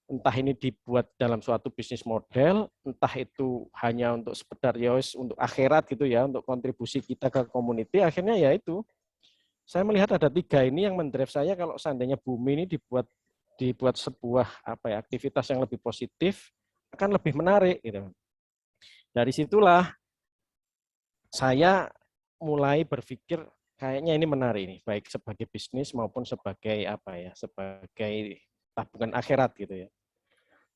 entah ini dibuat dalam suatu bisnis model, entah itu hanya untuk sekedar untuk akhirat gitu ya, untuk kontribusi kita ke community, akhirnya ya itu. Saya melihat ada 3 ini yang mendrive saya kalau seandainya bumi ini dibuat sebuah aktivitas yang lebih positif, akan lebih menarik gitu. Dari situlah saya mulai berpikir kayaknya ini menarik nih, baik sebagai bisnis maupun sebagai sebagai tabungan akhirat gitu ya.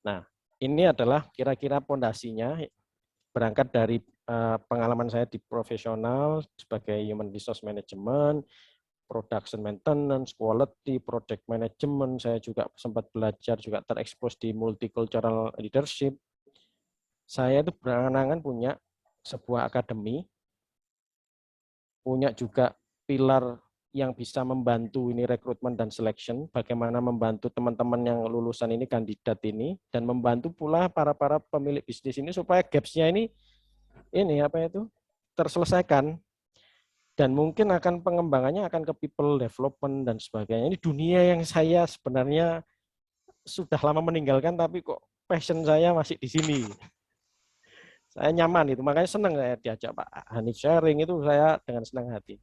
Nah, ini adalah kira-kira pondasinya berangkat dari pengalaman saya di profesional sebagai human resource management, production maintenance, quality, project management. Saya juga sempat belajar, juga terekspos di multicultural leadership. Saya itu berangan-angan punya sebuah akademi, punya juga pilar yang bisa membantu ini rekrutmen dan selection, bagaimana membantu teman-teman yang lulusan ini, kandidat ini, dan membantu pula para pemilik bisnis ini supaya gaps-nya ini terselesaikan. Dan mungkin akan pengembangannya akan ke people development dan sebagainya. Ini dunia yang saya sebenarnya sudah lama meninggalkan, tapi kok passion saya masih di sini. Saya nyaman itu, makanya senang saya diajak Pak Hanif sharing itu saya dengan senang hati.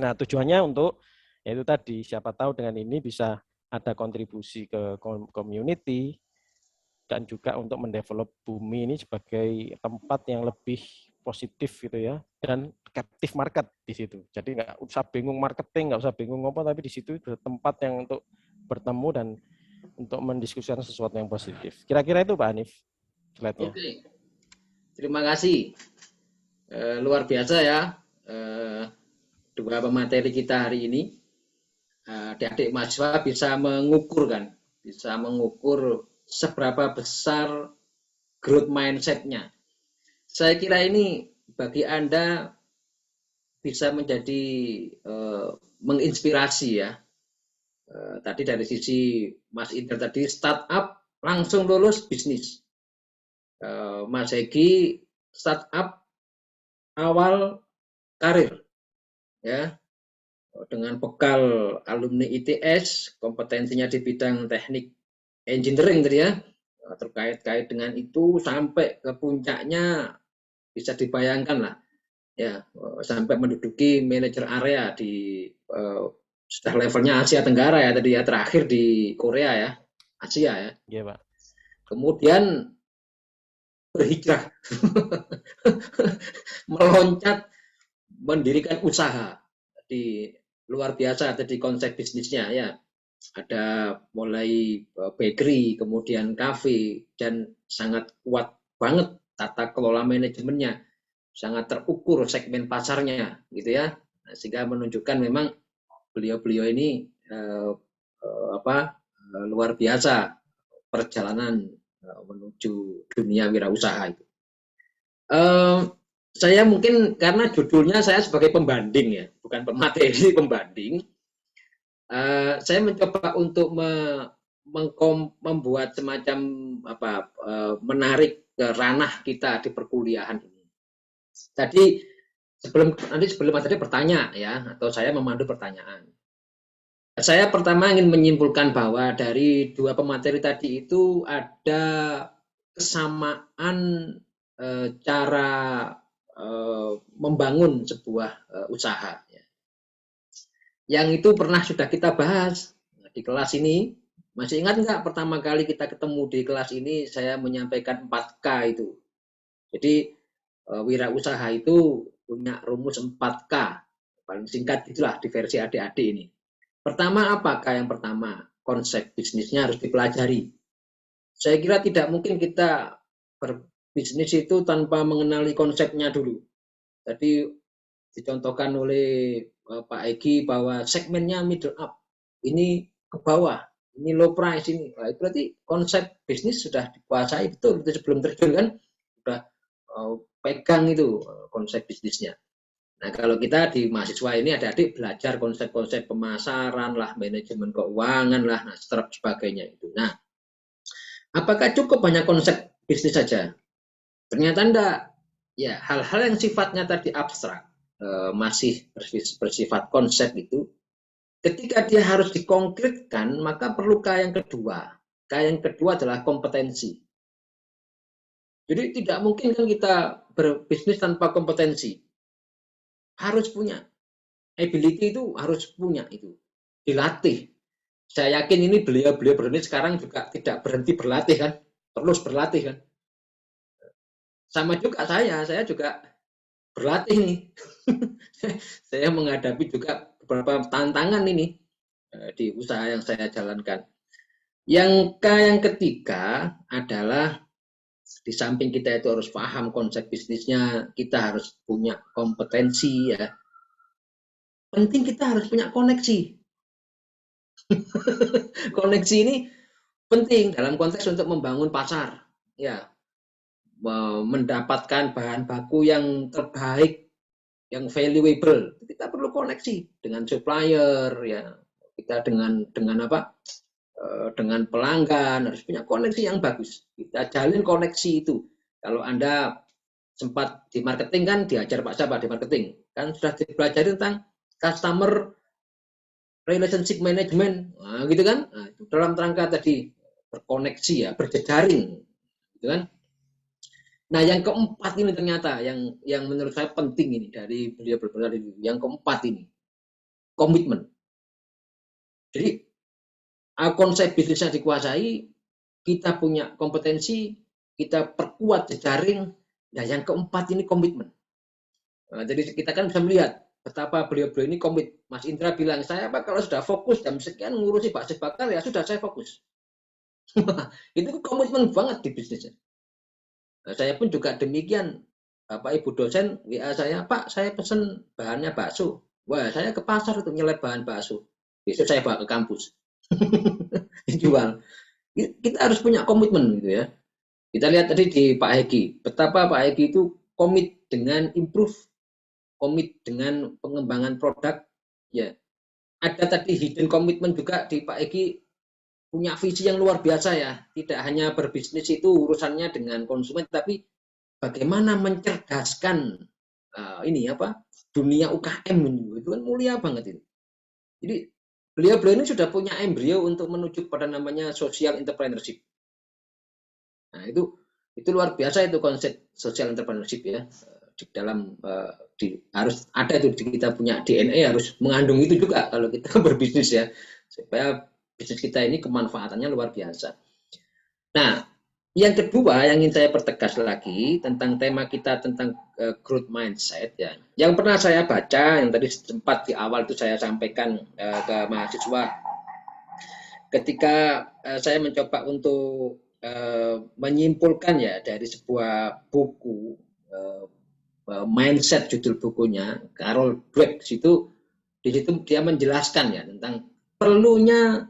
Nah, tujuannya untuk yaitu tadi siapa tahu dengan ini bisa ada kontribusi ke community dan juga untuk mendevelop bumi ini sebagai tempat yang lebih positif gitu ya, dan captive market di situ. Jadi nggak usah bingung marketing, nggak usah bingung apa, tapi di situ ada tempat yang untuk bertemu dan untuk mendiskusikan sesuatu yang positif. Kira-kira itu Pak Hanif slide-nya. Oke. Terima kasih. Luar biasa ya. 2 pemateri kita hari ini. Adik-adik mahasiswa bisa mengukur seberapa besar growth mindset-nya. Saya kira ini bagi Anda bisa menjadi menginspirasi ya. Tadi dari sisi Mas Indra tadi startup langsung lulus bisnis. Mas Egi startup awal karir ya, dengan bekal alumni ITS, kompetensinya di bidang teknik engineering tadi ya, terkait dengan itu sampai ke puncaknya bisa dibayangkan lah ya, sampai menduduki manajer area di sudah levelnya Asia Tenggara ya tadi ya, terakhir di Korea ya, Asia ya. Iya Pak. Kemudian berhijrah meloncat mendirikan usaha di luar biasa tadi konsep bisnisnya ya, ada mulai bakery, kemudian kafe, dan sangat kuat banget tata kelola manajemennya, sangat terukur segmen pasarnya gitu ya, sehingga menunjukkan memang beliau ini luar biasa perjalanan menuju dunia wirausaha itu. Saya mungkin karena judulnya saya sebagai pembanding ya, bukan pemateri, pembanding. Saya mencoba untuk membuat semacam menarik ke ranah kita di perkuliahan ini. Tadi sebelum Mas Ade bertanya ya, atau saya memandu pertanyaan. Saya pertama ingin menyimpulkan bahwa dari dua pemateri tadi itu ada kesamaan cara membangun sebuah usaha. Yang itu pernah sudah kita bahas di kelas ini. Masih ingat nggak pertama kali kita ketemu di kelas ini saya menyampaikan 4K itu. Jadi wirausaha itu punya rumus 4K. Paling singkat itulah di versi adik-adik ini. Pertama apakah yang pertama? Konsep bisnisnya harus dipelajari. Saya kira tidak mungkin kita berbisnis itu tanpa mengenali konsepnya dulu. Tadi dicontohkan oleh Pak Egi bahwa segmennya middle up, ini ke bawah, ini low price ini. Nah, itu berarti konsep bisnis sudah dikuasai betul itu sebelum terjun kan, sudah pegang itu konsep bisnisnya. Nah kalau kita di mahasiswa ini adik-adik belajar konsep-konsep pemasaran lah, manajemen keuangan lah, nah sebagainya itu. Nah apakah cukup hanya konsep bisnis saja? Ternyata enggak. Ya hal-hal yang sifatnya tadi abstrak, masih bersifat konsep itu, ketika dia harus dikonkretkan, maka perlu K yang kedua. K yang kedua adalah kompetensi. Jadi tidak mungkin kan kita berbisnis tanpa kompetensi. Harus punya. Ability itu harus punya itu. Dilatih. Saya yakin ini beliau-beliau berani sekarang juga tidak berhenti berlatih kan. Terus berlatih kan. Sama juga saya juga berlatih nih. Saya menghadapi juga beberapa tantangan ini di usaha yang saya jalankan. Yang K yang ketiga adalah di samping kita itu harus paham konsep bisnisnya, kita harus punya kompetensi ya. Penting kita harus punya koneksi. Koneksi ini penting dalam konteks untuk membangun pasar. Ya, mendapatkan bahan baku yang terbaik, yang valuable, kita perlu koneksi dengan supplier ya, kita dengan apa, dengan pelanggan harus punya koneksi yang bagus. Kita jalin koneksi itu. Kalau Anda sempat di marketing kan diajar Pak Sabah di marketing kan sudah dipelajari tentang customer relationship management, nah, gitu kan? Nah, itu dalam rangka tadi berkoneksi ya, berjejaring, gitu kan? Nah, yang keempat ini ternyata yang menurut saya penting ini dari beliau berbicara ini. Yang keempat ini, komitmen. Jadi, konsep bisnisnya dikuasai, kita punya kompetensi, kita perkuat jejaring. Nah, yang keempat ini komitmen. Nah, jadi kita kan bisa melihat betapa beliau-beliau ini komit. Mas Indra bilang, saya Pak kalau sudah fokus jam sekian ngurusi bakso bakar, ya sudah saya fokus. Itu komitmen banget di bisnisnya. Nah, saya pun juga demikian. Bapak Ibu dosen WA saya, Pak saya pesen bahannya bakso. Wah saya ke pasar untuk nyelip bahan bakso. Besok saya bawa ke kampus. Dijual. Kita harus punya komitmen gitu ya. Kita lihat tadi di Pak Hegi, betapa Pak Hegi itu komit dengan improve, komit dengan pengembangan produk. Ya, ada tadi hidden komitmen juga di Pak Hegi, punya visi yang luar biasa ya. Tidak hanya berbisnis itu urusannya dengan konsumen, tapi bagaimana mencerdaskan ini apa dunia UKM itu kan mulia banget itu. Jadi beliau-beliau ini sudah punya embrio untuk menuju pada namanya social entrepreneurship. Nah itu luar biasa itu konsep social entrepreneurship ya. Di dalam harus ada itu kita punya DNA harus mengandung itu juga kalau kita berbisnis ya, supaya bisnis kita ini kemanfaatannya luar biasa. Nah, yang kedua yang ingin saya pertegas lagi tentang tema kita tentang growth mindset ya. Yang pernah saya baca yang tadi sempat di awal itu saya sampaikan ke mahasiswa ketika saya mencoba untuk menyimpulkan ya dari sebuah buku mindset judul bukunya Carol Dweck itu di situ dia menjelaskan ya tentang perlunya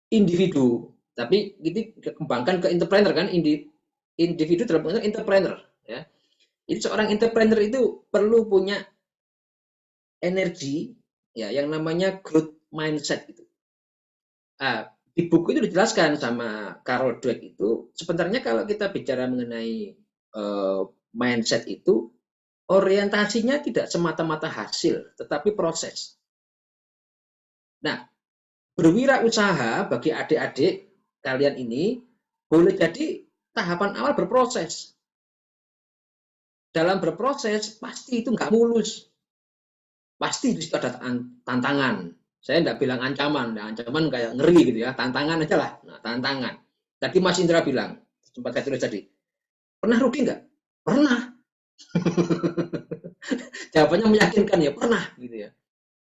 individu, tapi ini dikembangkan ke entrepreneur kan, individu dalam bentuk entrepreneur ya. Jadi seorang entrepreneur itu perlu punya energi ya yang namanya growth mindset itu. Di buku itu dijelaskan sama Carol Dweck itu sebenarnya kalau kita bicara mengenai mindset itu orientasinya tidak semata-mata hasil, tetapi proses. Nah, berwirausaha bagi adik-adik kalian ini boleh jadi tahapan awal berproses. Dalam berproses pasti itu nggak mulus. Pasti di situ ada tantangan. Saya nggak bilang ancaman, nah, ancaman kayak ngeri gitu ya, tantangan aja lah. Nah, tantangan. Tadi Mas Indra bilang, sempat saya tulis tadi, pernah rugi nggak? Pernah. Jawabannya meyakinkan ya, pernah gitu ya.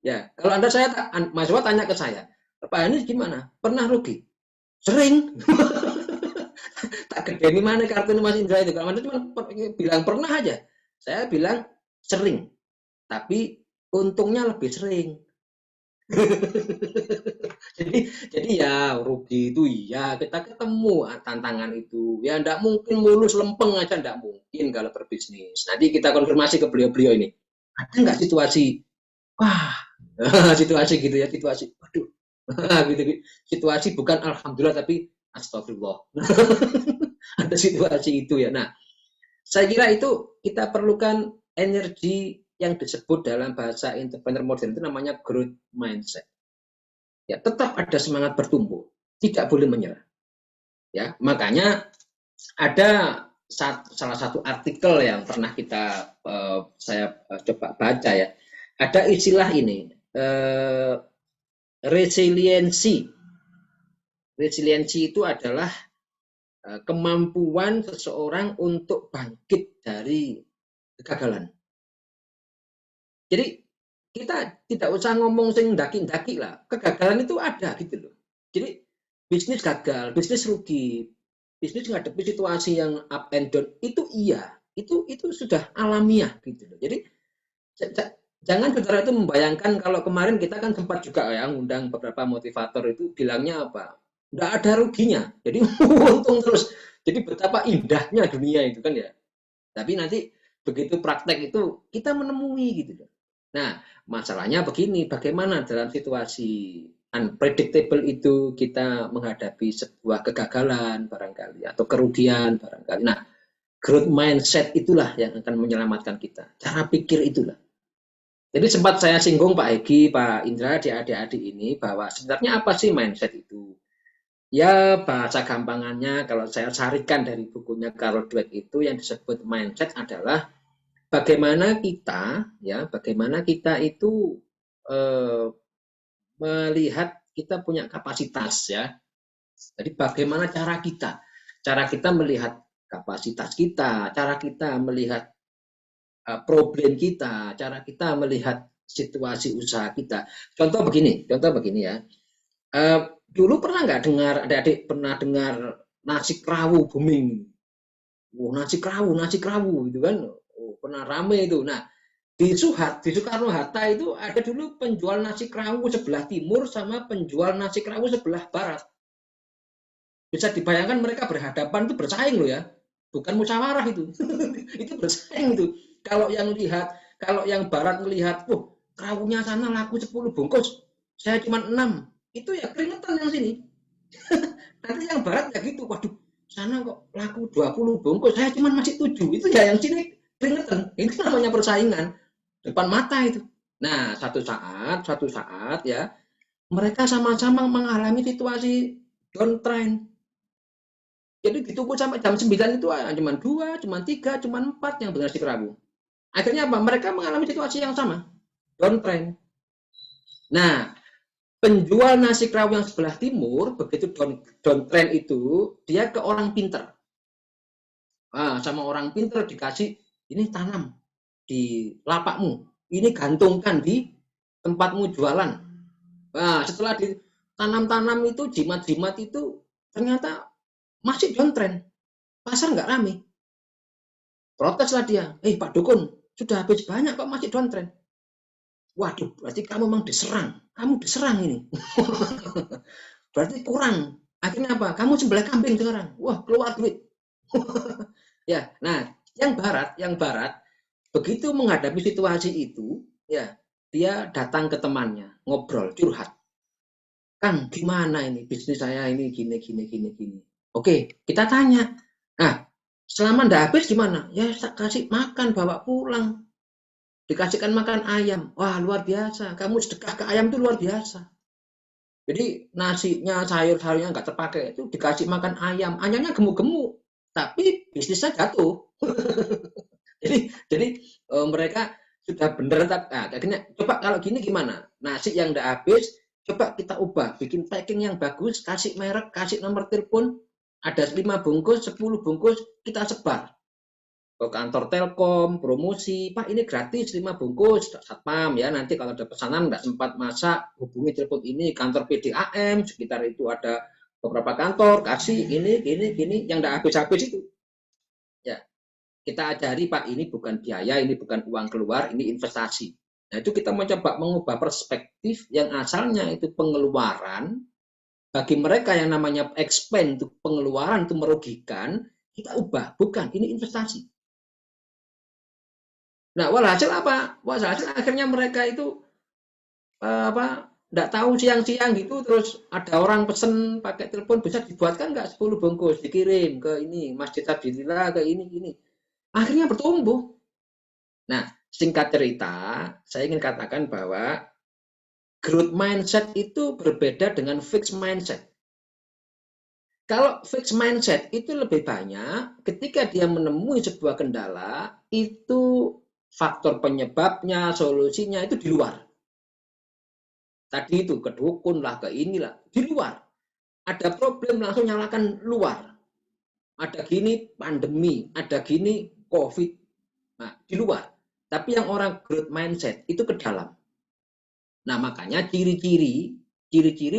Ya, kalau Anda mahasiswa tanya ke saya, Pak Anies gimana? Pernah rugi? Sering. Tak gede ini mana kartu Mas Indra itu. Kalau Anda cuma bilang pernah aja. Saya bilang sering. Tapi untungnya lebih sering. jadi ya rugi itu ya kita ketemu tantangan itu ya enggak mungkin mulus lempeng aja, enggak mungkin kalau berbisnis. Nanti kita konfirmasi ke beliau-beliau ini, ada nggak situasi wah situasi gitu ya, situasi waduh gitu, situasi bukan alhamdulillah tapi astagfirullah. Ada situasi itu ya. Nah, saya kira itu kita perlukan energi yang disebut dalam bahasa entrepreneur modern itu namanya growth mindset. Ya, tetap ada semangat bertumbuh, tidak boleh menyerah. Ya, makanya ada salah satu artikel yang pernah saya coba baca ya. Ada istilah ini, resiliensi. Resiliensi itu adalah kemampuan seseorang untuk bangkit dari kegagalan. Jadi kita tidak usah ngomong sing daki-daki lah. Kegagalan itu ada gitu loh. Jadi bisnis gagal, bisnis rugi, bisnis menghadapi situasi yang up and down itu iya, itu sudah alamiah gitu loh. Jadi jangan saudara itu membayangkan kalau kemarin kita kan sempat juga ya ngundang beberapa motivator itu bilangnya apa? Nggak ada ruginya. Jadi untung terus. Jadi betapa indahnya dunia itu kan ya. Tapi nanti begitu praktek itu kita menemui gitu loh. Nah, masalahnya begini, bagaimana dalam situasi unpredictable itu kita menghadapi sebuah kegagalan barangkali atau kerugian barangkali. Nah, growth mindset itulah yang akan menyelamatkan kita. Cara pikir itulah. Jadi sempat saya singgung Pak Egi, Pak Indra, di adik-adik ini bahwa sebenarnya apa sih mindset itu? Ya bahasa gampangannya kalau saya carikan dari bukunya Carol Dweck itu yang disebut mindset adalah bagaimana kita itu melihat kita punya kapasitas ya. Jadi bagaimana cara kita melihat kapasitas kita, cara kita melihat problem kita, cara kita melihat situasi usaha kita. Contoh begini ya. Dulu pernah nggak dengar, adik-adik pernah dengar nasi kerawu booming? Nasi kerawu gitu kan. Pernah rame itu. Nah, di Soekarno-Hatta itu ada dulu penjual nasi kerawu sebelah timur sama penjual nasi kerawu sebelah barat. Bisa dibayangkan mereka berhadapan itu bersaing loh ya. Bukan musyawarah itu. Itu bersaing itu. Kalau yang barat melihat, kerawunya sana laku 10 bungkus, saya cuma 6. Itu ya keringetan yang sini. Nanti yang barat ya gitu, waduh, sana kok laku 20 bungkus, saya cuma masih 7. Itu ya yang sini keringetan. Itu namanya persaingan depan mata itu. Nah, satu saat ya mereka sama-sama mengalami situasi downtrend. Jadi ditunggu sampai jam 9 itu cuma 2, cuma 3, cuma 4 yang benar si kerabu. Akhirnya apa? Mereka mengalami situasi yang sama, downtrend. Nah, penjual nasi kerawu yang sebelah timur begitu downtrend itu dia ke orang pinter. Sama orang pinter dikasih ini tanam di lapakmu, ini gantungkan di tempatmu jualan. Nah, setelah ditanam-tanam itu jimat-jimat itu ternyata masih downtrend, pasar nggak rame. Proteslah dia, Pak Dukun, sudah habis banyak kok masih downtrend. Waduh, berarti kamu memang diserang ini. Berarti kurang. Akhirnya apa? Kamu sembelih kambing sekarang. Wah, keluar duit. Ya, nah, yang barat begitu menghadapi situasi itu, ya, dia datang ke temannya, ngobrol, curhat. Kang, gimana ini bisnis saya ini gini. Oke, kita tanya. Nah, Selama ndak habis gimana? Ya tak kasih makan, bawa pulang. Dikasihkan makan ayam. Wah, luar biasa. Kamu sedekah ke ayam itu luar biasa. Jadi nasinya, sayur-sayurnya nggak terpakai itu dikasih makan ayam. Ayamnya gemuk-gemuk, tapi bisnisnya jatuh. jadi mereka sudah bener akhirnya coba kalau gini gimana? Nasi yang nggak habis, coba kita ubah, bikin packing yang bagus, kasih merek, kasih nomor telepon, ada 5 bungkus, 10 bungkus, kita sebar ke kantor Telkom, promosi, Pak ini gratis 5 bungkus, satpam ya, nanti kalau ada pesanan nggak sempat masak, hubungi telepon ini, kantor PDAM, sekitar itu ada beberapa kantor, kasih ini, yang nggak habis-habis itu. Ya, kita ajari Pak, ini bukan biaya, ini bukan uang keluar, ini investasi. Nah itu kita mencoba mengubah perspektif yang asalnya itu pengeluaran, bagi mereka yang namanya expand itu pengeluaran itu merugikan, kita ubah, bukan, ini investasi. Nah, walhasil apa? Walhasil akhirnya mereka itu nggak tahu siang-siang gitu, terus ada orang pesen pakai telepon, bisa dibuatkan nggak 10 bungkus dikirim ke ini Masjid Abilillah ke ini. Akhirnya bertumbuh. Nah, singkat cerita, saya ingin katakan bahwa growth mindset itu berbeda dengan fixed mindset. Kalau fixed mindset itu lebih banyak ketika dia menemui sebuah kendala, itu faktor penyebabnya, solusinya itu di luar. Tadi itu ke dukun lah, ke inilah, di luar. Ada problem langsung nyalakan luar. Ada gini pandemi, ada gini COVID. Nah, di luar. Tapi yang orang growth mindset itu ke dalam. Nah, makanya ciri-ciri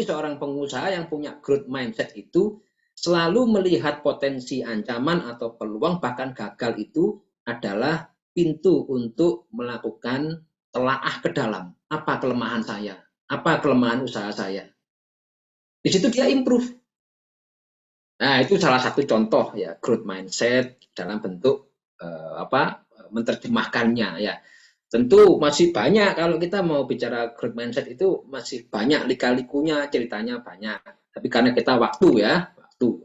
seorang pengusaha yang punya growth mindset itu selalu melihat potensi ancaman atau peluang, bahkan gagal itu adalah pintu untuk melakukan telaah ke dalam. Apa kelemahan saya? Apa kelemahan usaha saya? Di situ dia improve. Nah, itu salah satu contoh ya growth mindset dalam bentuk menerjemahkannya ya. Tentu masih banyak kalau kita mau bicara growth mindset itu masih banyak lika-likunya, ceritanya banyak. Tapi karena kita waktu.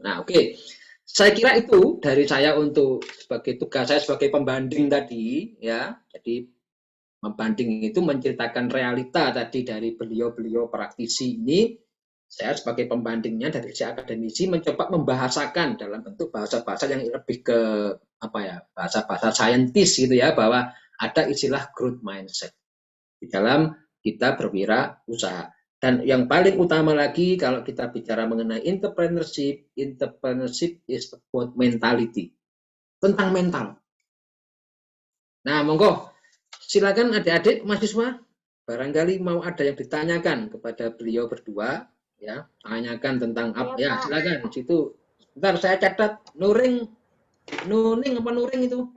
Nah, oke. Saya kira itu dari saya untuk sebagai tugas saya sebagai pembanding tadi ya. Jadi membanding itu menceritakan realita tadi dari beliau-beliau praktisi ini. Saya sebagai pembandingnya dari sisi akademisi mencoba membahasakan dalam bentuk bahasa-bahasa yang lebih ke bahasa-bahasa saintis gitu ya, bahwa ada istilah growth mindset di dalam kita berwirausaha. Dan yang paling utama lagi kalau kita bicara mengenai entrepreneurship is about mentality, tentang mental. Nah, monggo silakan adik-adik mahasiswa, barangkali mau ada yang ditanyakan kepada beliau berdua. Ya, tanyakan tentang apa ya, silakan situ. Bentar saya catat. Nuning apa Nuring itu?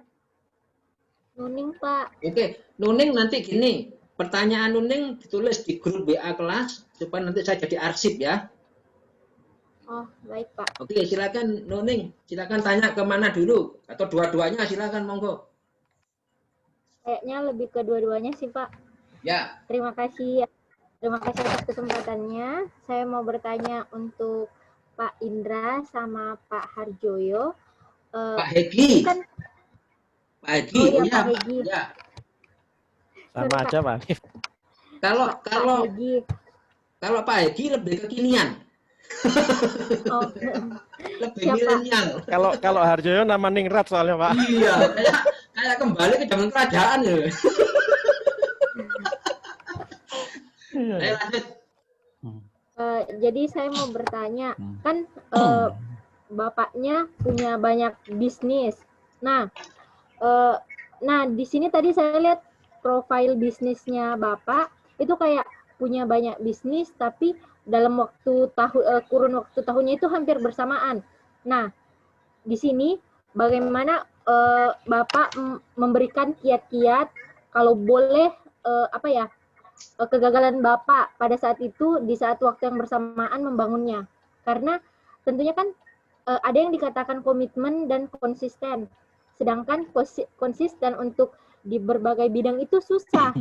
Nuning, Pak. Oke, Nuning nanti gini, pertanyaan Nuning ditulis di grup WA kelas supaya nanti saya jadi arsip ya. Oh, baik, Pak. Oke, silakan Nuning, silakan tanya ke mana dulu atau dua-duanya silakan monggo. Kayaknya lebih ke dua-duanya sih, Pak. Ya. Terima kasih atas kesempatannya. Saya mau bertanya untuk Pak Indra sama Pak Harjoyo. Pak Hegi. Kan, Pak Hegi. oh ya, Pak Hegi. Ya. Sama aja, Pak. Kalau Pak Hegi lebih kekinian. Oh. Lebih milenial. Kalau Harjoyo nama ningrat soalnya, Pak. Iya, kayak kembali ke zaman kerajaan ya. Ayo lanjut. Jadi saya mau bertanya, kan bapaknya punya banyak bisnis. Nah, di sini tadi saya lihat profil bisnisnya bapak itu kayak punya banyak bisnis, tapi dalam kurun waktu tahunnya itu hampir bersamaan. Nah, di sini bagaimana bapak memberikan kiat-kiat kalau boleh kegagalan Bapak pada saat itu di saat waktu yang bersamaan membangunnya. Karena tentunya kan ada yang dikatakan komitmen dan konsisten. Sedangkan konsisten untuk di berbagai bidang itu susah.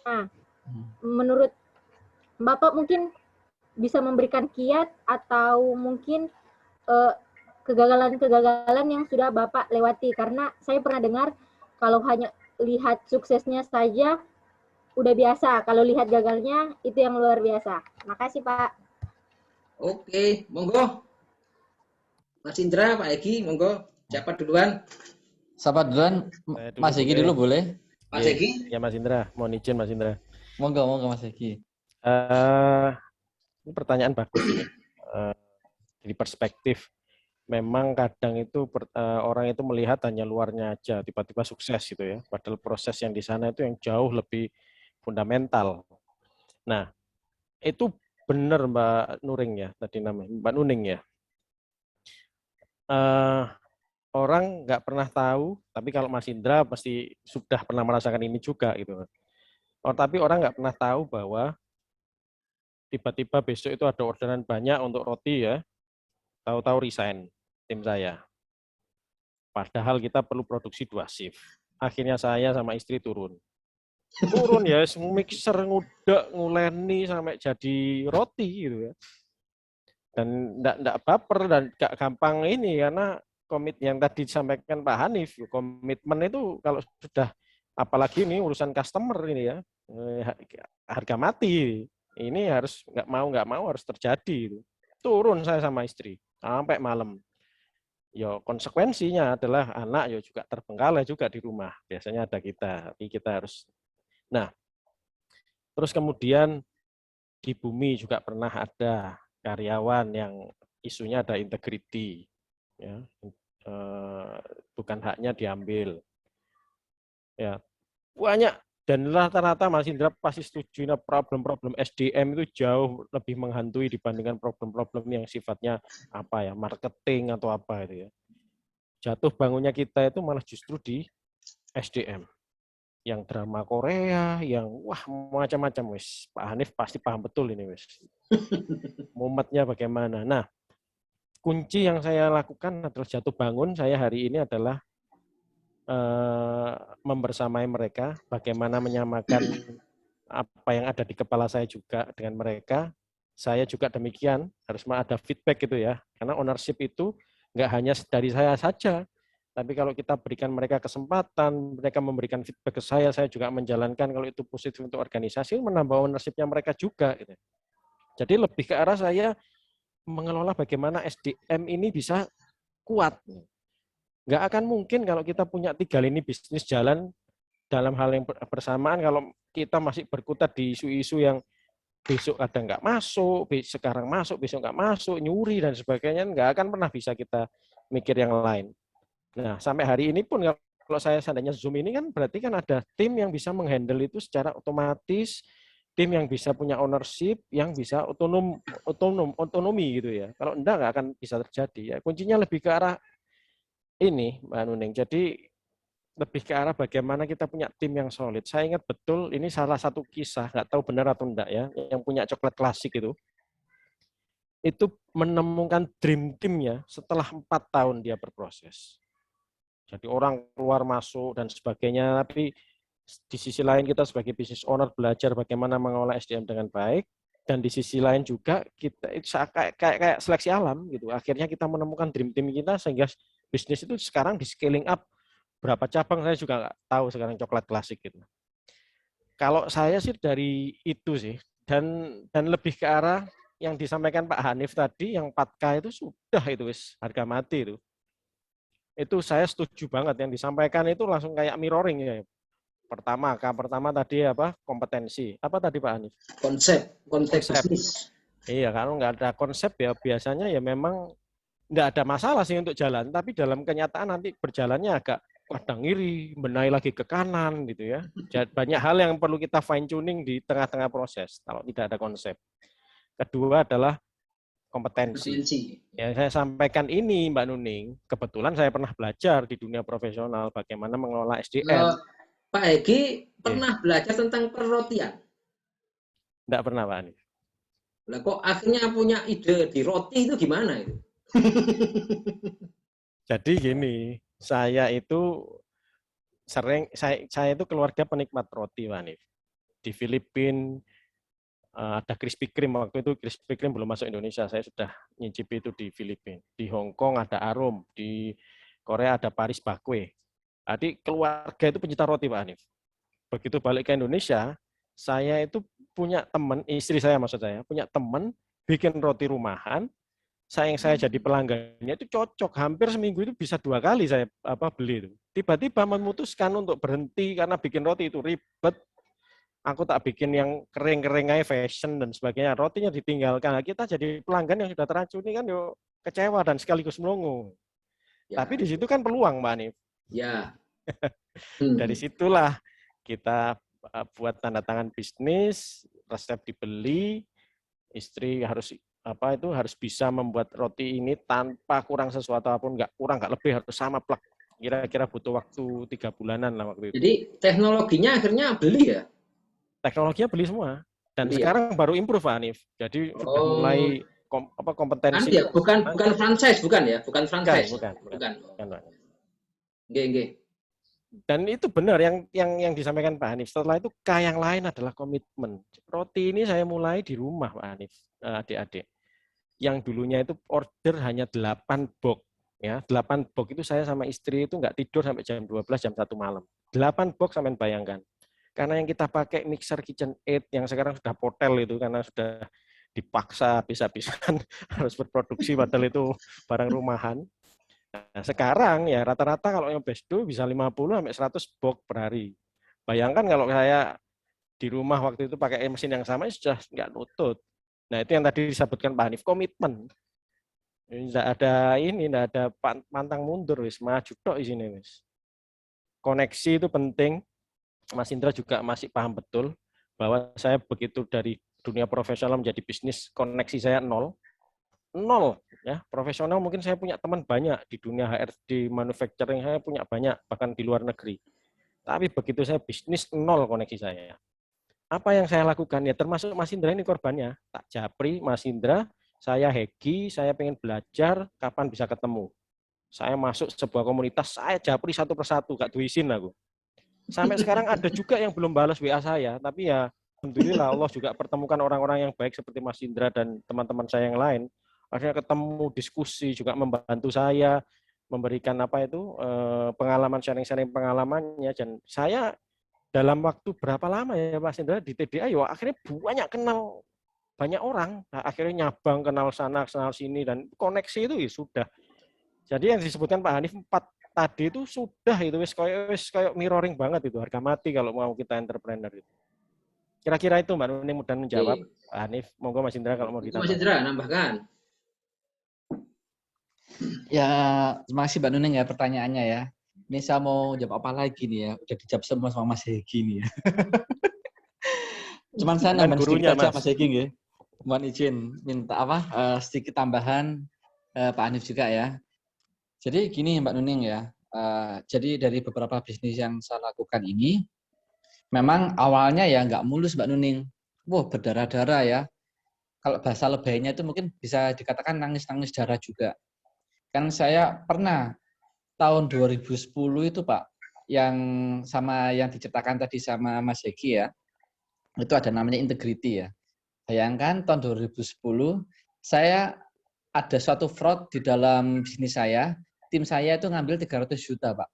Nah, menurut Bapak mungkin bisa memberikan kiat atau mungkin kegagalan-kegagalan yang sudah Bapak lewati. Karena saya pernah dengar kalau hanya lihat suksesnya saja udah biasa, kalau lihat gagalnya itu yang luar biasa. Makasih Pak. Oke, monggo. Mas Indra, Pak Egi, monggo. Siapa duluan? Siapa duluan? Mas Egi dulu boleh? Mas Egi? Ya Mas Indra, mohon izin Mas Indra. Monggo Mas Egi. Ini pertanyaan bagus ini. Dari perspektif, memang kadang itu orang itu melihat hanya luarnya aja, tiba-tiba sukses gitu ya. Padahal proses yang di sana itu yang jauh lebih fundamental. Nah, itu benar Mbak Nuring ya, tadi namanya Mbak Nuning ya. Orang nggak pernah tahu, tapi kalau Mas Indra pasti sudah pernah merasakan ini juga gitu. Tapi orang nggak pernah tahu bahwa tiba-tiba besok itu ada orderan banyak untuk roti ya, tahu-tahu resign tim saya. Padahal kita perlu produksi 2 shift. Akhirnya saya sama istri turun ya, mixer ngudak nguleni sampai jadi roti gitu ya. Dan enggak baper dan gak gampang ini, karena komit yang tadi disampaikan Pak Hanif, komitmen itu kalau sudah, apalagi ini urusan customer ini ya, harga mati ini harus nggak mau harus terjadi gitu. Turun saya sama istri sampai malam. Ya konsekuensinya adalah anak ya juga terbengkalai juga di rumah. Biasanya ada kita, tapi kita harus. Nah, terus kemudian di Bumi juga pernah ada karyawan yang isunya ada integriti, ya, bukan haknya diambil. Ya, banyak. Dan rata-rata Mas Indra pasti setuju, problem-problem SDM itu jauh lebih menghantui dibandingkan problem-problem yang sifatnya apa ya, marketing atau apa itu ya. Jatuh bangunnya kita itu malah justru di SDM. Yang drama Korea, yang wah macam-macam wis. Pak Hanif pasti paham betul ini wis. Mumetnya bagaimana. Nah, kunci yang saya lakukan adalah jatuh bangun saya hari ini adalah membersamai mereka, bagaimana menyamakan apa yang ada di kepala saya juga dengan mereka. Saya juga demikian, harus ada feedback gitu ya. Karena ownership itu nggak hanya dari saya saja, tapi kalau kita berikan mereka kesempatan, mereka memberikan feedback ke saya juga menjalankan, kalau itu positif untuk organisasi, menambah ownership-nya mereka juga. Gitu. Jadi lebih ke arah saya mengelola bagaimana SDM ini bisa kuat. Nggak akan mungkin kalau kita punya 3 lini bisnis jalan dalam hal yang bersamaan, kalau kita masih berkutat di isu-isu yang besok kadang nggak masuk, sekarang masuk, besok nggak masuk, nyuri dan sebagainya, nggak akan pernah bisa kita mikir yang lain. Nah, sampai hari ini pun kalau saya seandainya Zoom ini kan berarti kan ada tim yang bisa menghandle itu secara otomatis, tim yang bisa punya ownership, yang bisa otonomi gitu ya. Kalau enggak nggak akan bisa terjadi ya. Kuncinya lebih ke arah ini, Mbak Nuning. Jadi lebih ke arah bagaimana kita punya tim yang solid. Saya ingat betul ini salah satu kisah, nggak tahu benar atau enggak ya, yang punya coklat klasik itu menemukan dream team-nya setelah 4 tahun dia berproses. Jadi orang keluar masuk dan sebagainya, tapi di sisi lain kita sebagai business owner belajar bagaimana mengolah SDM dengan baik, dan di sisi lain juga kita itu kayak seleksi alam gitu. Akhirnya kita menemukan dream team kita sehingga bisnis itu sekarang di scaling up. Berapa cabang saya juga nggak tahu sekarang coklat klasik gitu. Kalau saya sih dari itu sih, dan lebih ke arah yang disampaikan Pak Hanif tadi, yang 4K itu sudah itu wis harga mati itu. Itu saya setuju banget, yang disampaikan itu langsung kayak mirroring ya. Pertama tadi apa? Kompetensi. Apa tadi Pak Hanif? Konsep. Iya, kalau nggak ada konsep ya biasanya ya memang nggak ada masalah sih untuk jalan, tapi dalam kenyataan nanti berjalannya agak kadang ngiri, benahi lagi ke kanan gitu ya. Banyak hal yang perlu kita fine tuning di tengah-tengah proses kalau tidak ada konsep. Kedua adalah kompetensi. Yang saya sampaikan ini Mbak Nuning, kebetulan saya pernah belajar di dunia profesional bagaimana mengelola SDM. Pak Egi pernah belajar tentang perrotian? Enggak pernah Pak Hanif. Lah kok akhirnya punya ide di roti itu gimana itu? Jadi gini, saya itu sering, saya itu keluarga penikmat roti Pak Hanif. Di Filipina ada Krispy Kreme. Waktu itu Krispy Kreme belum masuk Indonesia. Saya sudah nyicipi itu di Filipina. Di Hong Kong ada Arum. Di Korea ada Paris Bakwe. Jadi keluarga itu pencinta roti, Pak Hanif. Begitu balik ke Indonesia, saya itu punya teman, istri saya maksud saya, punya teman bikin roti rumahan. Saya jadi pelanggannya itu cocok. Hampir seminggu itu bisa 2 kali saya beli itu. Tiba-tiba memutuskan untuk berhenti karena bikin roti itu ribet. Aku tak bikin yang kering-kering aja, fashion dan sebagainya. Rotinya ditinggalkan. Nah, kita jadi pelanggan yang sudah teracuni kan yuk kecewa dan sekaligus melongo. Ya. Tapi di situ kan peluang, Mbak Hanif. Ya. Dari situlah kita buat tanda tangan bisnis, resep dibeli, istri harus harus bisa membuat roti ini tanpa kurang sesuatu apapun, nggak kurang, nggak lebih, harus sama plek. Kira-kira butuh waktu 3 bulanan lah waktu itu. Jadi teknologinya akhirnya beli ya? Teknologinya beli semua. Dan sekarang baru improve, Pak Hanif. Jadi sudah mulai kompetensi. Ya, bukan franchise, bukan ya? Bukan franchise. Bukan. Nggih. Dan itu benar yang disampaikan Pak Hanif. Setelah itu yang lain adalah komitmen. Roti ini saya mulai di rumah, Pak Hanif, adik-adik. Yang dulunya itu order hanya 8 box. Ya, 8 box itu saya sama istri itu nggak tidur sampai jam 12, jam 1 malam. 8 box sampai bayangkan. Karena yang kita pakai mixer KitchenAid yang sekarang sudah potel itu karena sudah dipaksa habis-habisan harus berproduksi padahal itu barang rumahan. Nah, sekarang ya rata-rata kalau yang Besto bisa 50 sampai 100 box per hari. Bayangkan kalau saya di rumah waktu itu pakai mesin yang sama sudah nggak nutut. Nah, itu yang tadi disebutkan Pak Hanif, komitmen. Tidak ada pantang mundur, wis maju tok di sini, wis. Koneksi itu penting. Mas Indra juga masih paham betul bahwa saya begitu dari dunia profesional menjadi bisnis, koneksi saya nol ya. Profesional mungkin saya punya teman banyak di dunia HRD, manufacturing saya punya banyak, bahkan di luar negeri. Tapi begitu saya bisnis, nol koneksi saya. Apa yang saya lakukan ya, termasuk Mas Indra ini korbannya. Tak japri Mas Indra, saya Hegi, saya pengen belajar, kapan bisa ketemu. Saya masuk sebuah komunitas, saya japri satu persatu, gak tuisin aku. Sampai sekarang ada juga yang belum balas WA saya, tapi ya alhamdulillah Allah juga pertemukan orang-orang yang baik seperti Mas Indra dan teman-teman saya yang lain. Akhirnya ketemu, diskusi, juga membantu saya, memberikan pengalaman, sharing-sharing pengalamannya. Dan saya dalam waktu berapa lama ya Mas Indra di TDA, ya akhirnya banyak kenal banyak orang. Nah, akhirnya nyabang, kenal sana, kenal sini, dan koneksi itu ya sudah. Jadi yang disebutkan Pak Hanif 4 tadi itu sudah itu wis kayak mirroring banget itu, harga mati kalau mau kita entrepreneur itu. Kira-kira itu Mbak Nuning mudah menjawab. Pak Hanif, monggo Mas Indra kalau mau ditambah. Mas Indra nambahkan. Ya, terima kasih Mbak Nuning ya pertanyaannya ya. Ini saya mau jawab apa lagi nih ya? Udah dijawab semua sama Mas Hegi nih ya. Cuman saya nambah sedikit aja Mas Hegi ya. Mohon izin minta sedikit tambahan Pak Hanif juga ya. Jadi gini Mbak Nuning ya, jadi dari beberapa bisnis yang saya lakukan ini, memang awalnya ya nggak mulus Mbak Nuning. Wah berdarah-darah ya. Kalau bahasa lebaynya itu mungkin bisa dikatakan nangis-nangis darah juga. Kan saya pernah tahun 2010 itu Pak, yang diceritakan tadi sama Mas Hegi ya, itu ada namanya integrity ya. Bayangkan tahun 2010, saya ada suatu fraud di dalam bisnis saya. Tim saya itu ngambil 300 juta, Pak.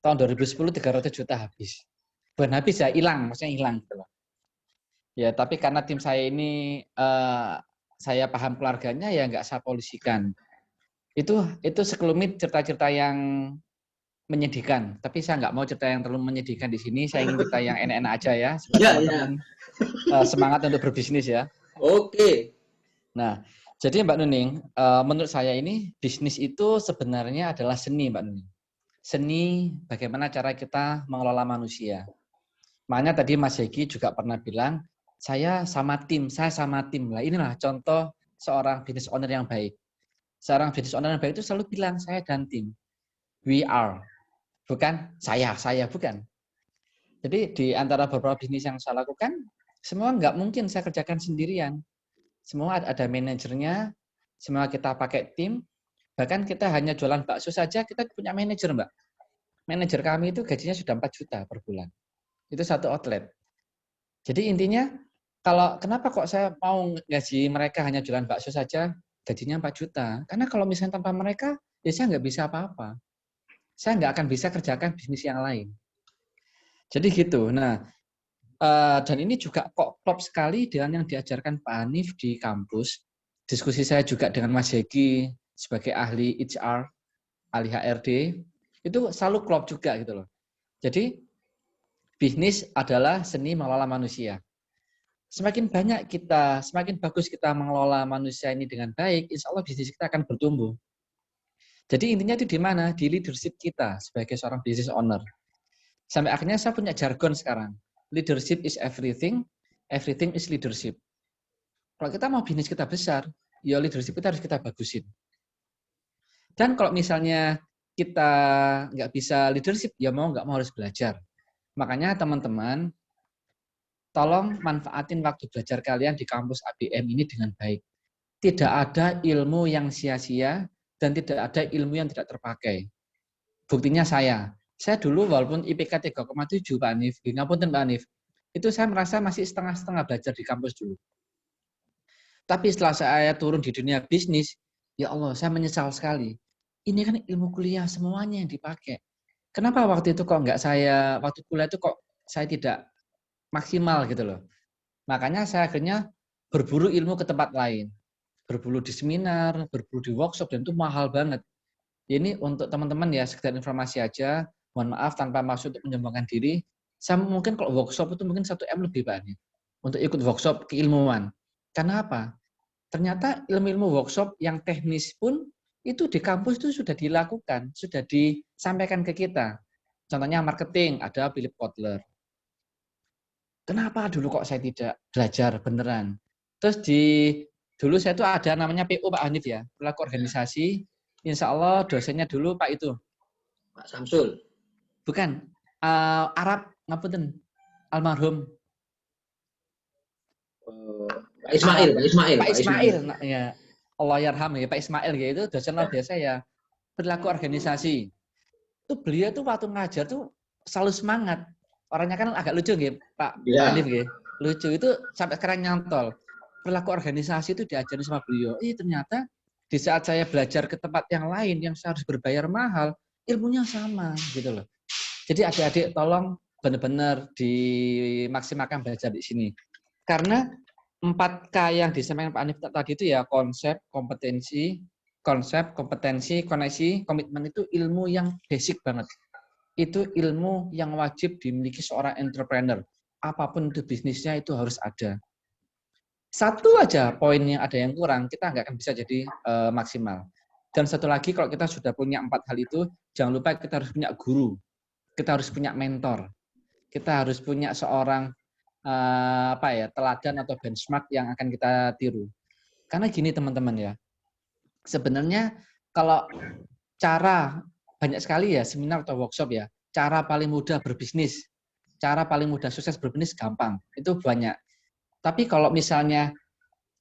Tahun 2010 300 juta habis. Bukan habis ya, hilang, maksudnya hilang gitu loh. Ya, tapi karena tim saya ini saya paham keluarganya ya nggak saya polisikan. Itu sekelumit cerita-cerita yang menyedihkan, tapi saya nggak mau cerita yang terlalu menyedihkan di sini. Saya ingin cerita yang enak-enak aja ya, supaya teman-teman semangat untuk berbisnis ya. Oke. Nah, jadi Mbak Nuning, menurut saya ini bisnis itu sebenarnya adalah seni, Mbak Nuning. Seni bagaimana cara kita mengelola manusia. Makanya tadi Mas Hegi juga pernah bilang, saya sama tim. Lah inilah contoh seorang business owner yang baik. Seorang business owner yang baik itu selalu bilang, saya dan tim. We are. Bukan saya bukan. Jadi di antara beberapa bisnis yang saya lakukan, semua nggak mungkin saya kerjakan sendirian. Semua ada manajernya, semua kita pakai tim, bahkan kita hanya jualan bakso saja, kita punya manajer, Mbak. Manajer kami itu gajinya sudah 4 juta per bulan. Itu satu outlet. Jadi intinya, Kalau kenapa kok saya mau gaji mereka hanya jualan bakso saja, gajinya 4 juta? Karena kalau misalnya tanpa mereka, ya saya nggak bisa apa-apa. Saya nggak akan bisa kerjakan bisnis yang lain. Jadi gitu. Nah, dan ini juga kok klop sekali dengan yang diajarkan Pak Hanif di kampus. Diskusi saya juga dengan Mas Heki sebagai ahli HR, ahli HRD, itu selalu klop juga gitu loh. Jadi, bisnis adalah seni mengelola manusia. Semakin banyak kita, semakin bagus kita mengelola manusia ini dengan baik, insya Allah bisnis kita akan bertumbuh. Jadi intinya itu di mana? Di leadership kita sebagai seorang business owner. Sampai akhirnya saya punya jargon sekarang. Leadership is everything, everything is leadership. Kalau kita mau bisnis kita besar, ya leadership kita harus kita bagusin. Dan kalau misalnya kita nggak bisa leadership, ya mau nggak mau harus belajar. Makanya teman-teman, tolong manfaatin waktu belajar kalian di kampus ABM ini dengan baik. Tidak ada ilmu yang sia-sia dan tidak ada ilmu yang tidak terpakai. Buktinya saya dulu walaupun IPK 3,7 Pak Hanif, ngapunten Pak Hanif, itu saya merasa masih setengah-setengah belajar di kampus dulu. Tapi setelah saya turun di dunia bisnis, ya Allah, saya menyesal sekali. Ini kan ilmu kuliah semuanya yang dipakai. Kenapa waktu itu kok waktu kuliah itu kok saya tidak maksimal gitu loh. Makanya saya akhirnya berburu ilmu ke tempat lain. Berburu di seminar, berburu di workshop, dan itu mahal banget. Ini untuk teman-teman ya, sekedar informasi aja. Mohon maaf tanpa maksud untuk menyombongkan diri. Saya mungkin kalau workshop itu mungkin 1 M lebih banyak. Untuk ikut workshop keilmuan. Karena apa? Ternyata ilmu-ilmu workshop yang teknis pun itu di kampus itu sudah dilakukan, sudah disampaikan ke kita. Contohnya marketing, ada Philip Kotler. Kenapa dulu kok saya tidak belajar beneran? Terus dulu saya itu ada namanya PO Pak Hanif ya, perilaku organisasi. Insya Allah dosennya dulu Pak itu. Pak Samsul. Bukan, Arab, ngapunten, almarhum. Pak Ismail. Pak Ismail. Nah, ya. Allah yarham ya, Pak Ismail ya, itu dosen luar biasa ya. Perilaku organisasi. Itu beliau tuh waktu ngajar tuh selalu semangat. Orangnya kan agak lucu gitu, Pak Hanif gitu. Lucu itu sampai sekarang nyantol. Perilaku organisasi itu diajarin sama beliau. Ternyata di saat saya belajar ke tempat yang lain yang saya harus berbayar mahal, ilmunya sama gitu loh. Jadi adik-adik tolong benar-benar dimaksimalkan belajar di sini. Karena 4K yang disampaikan Pak Hanif tadi itu ya konsep, kompetensi, koneksi, komitmen itu ilmu yang basic banget. Itu ilmu yang wajib dimiliki seorang entrepreneur. Apapun itu bisnisnya itu harus ada. Satu aja poin yang ada yang kurang, kita nggak akan bisa jadi maksimal. Dan satu lagi, kalau kita sudah punya 4 hal itu, jangan lupa kita harus punya guru, kita harus punya mentor, kita harus punya seorang teladan atau benchmark yang akan kita tiru. Karena gini teman-teman ya, sebenarnya kalau cara banyak sekali ya seminar atau workshop ya, cara paling mudah berbisnis, cara paling mudah sukses berbisnis gampang, itu banyak. Tapi kalau misalnya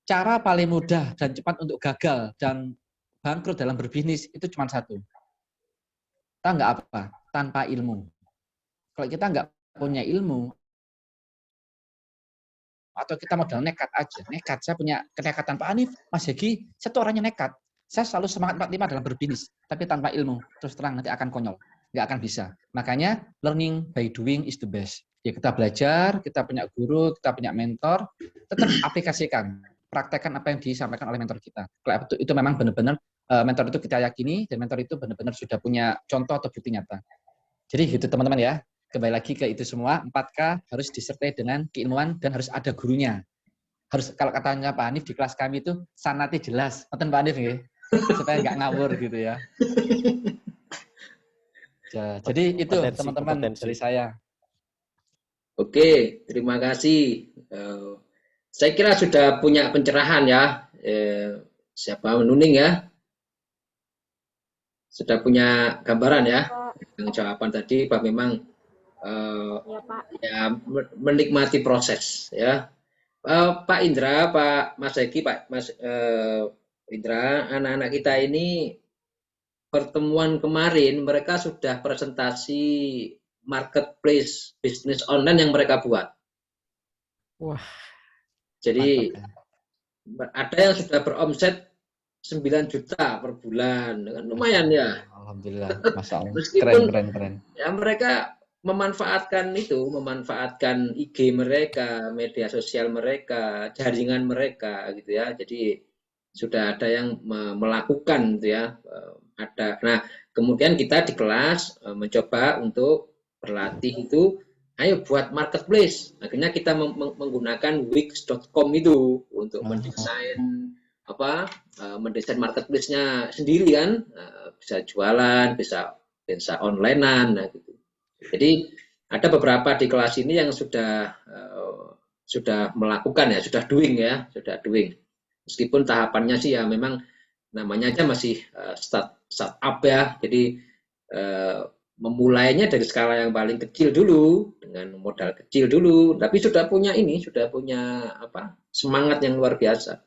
cara paling mudah dan cepat untuk gagal dan bangkrut dalam berbisnis itu cuma satu. Kita nggak apa? Tanpa ilmu. Kalau kita nggak punya ilmu, atau kita modal nekat aja, nekat. Saya punya kenekatan Pak Hanif, Mas Hegi, saya tuh orangnya nekat. Saya selalu semangat 45 dalam berbisnis, tapi tanpa ilmu, terus terang nanti akan konyol. Nggak akan bisa. Makanya learning by doing is the best. Ya kita belajar, kita punya guru, kita punya mentor, tetap aplikasikan, praktekkan apa yang disampaikan oleh mentor kita. Kalau itu memang benar-benar mentor itu kita yakini, dan mentor itu benar-benar sudah punya contoh atau bukti nyata. Jadi gitu teman-teman ya. Kembali lagi ke itu semua, 4K harus disertai dengan keilmuan dan harus ada gurunya. Harus, kalau katanya Pak Hanif di kelas kami itu sanatnya jelas. Nonton Pak Hanif ya, supaya nggak ngawur gitu ya. Jadi itu teman-teman dari saya. Oke, terima kasih. Saya kira sudah punya pencerahan ya. Siapa menuning ya? Sudah punya gambaran ya? Dengan jawaban tadi bahwa memang ya, menikmati proses ya. Pak Indra, Pak Mas Hegi, Pak Mas Indra, anak-anak kita ini pertemuan kemarin mereka sudah presentasi marketplace bisnis online yang mereka buat. Wah, Jadi Mantap, ya. ada yang sudah beromset 9 juta per bulan, lumayan ya. Alhamdulillah, Masya Allah. Meskipun Keren. ya mereka memanfaatkan IG mereka, media sosial mereka, jaringan mereka gitu ya. Jadi sudah ada yang melakukan gitu ya. Ada. Nah, kemudian kita di kelas mencoba untuk berlatih itu, ayo buat marketplace. Akhirnya kita menggunakan wix.com itu untuk mendesain marketplace-nya sendiri kan, bisa jualan, bisa onlinean, nah gitu. Jadi ada beberapa di kelas ini yang sudah melakukan ya, sudah doing. Meskipun tahapannya sih ya memang namanya aja masih startup ya. Jadi memulainya dari skala yang paling kecil dulu dengan modal kecil dulu, tapi sudah punya semangat yang luar biasa.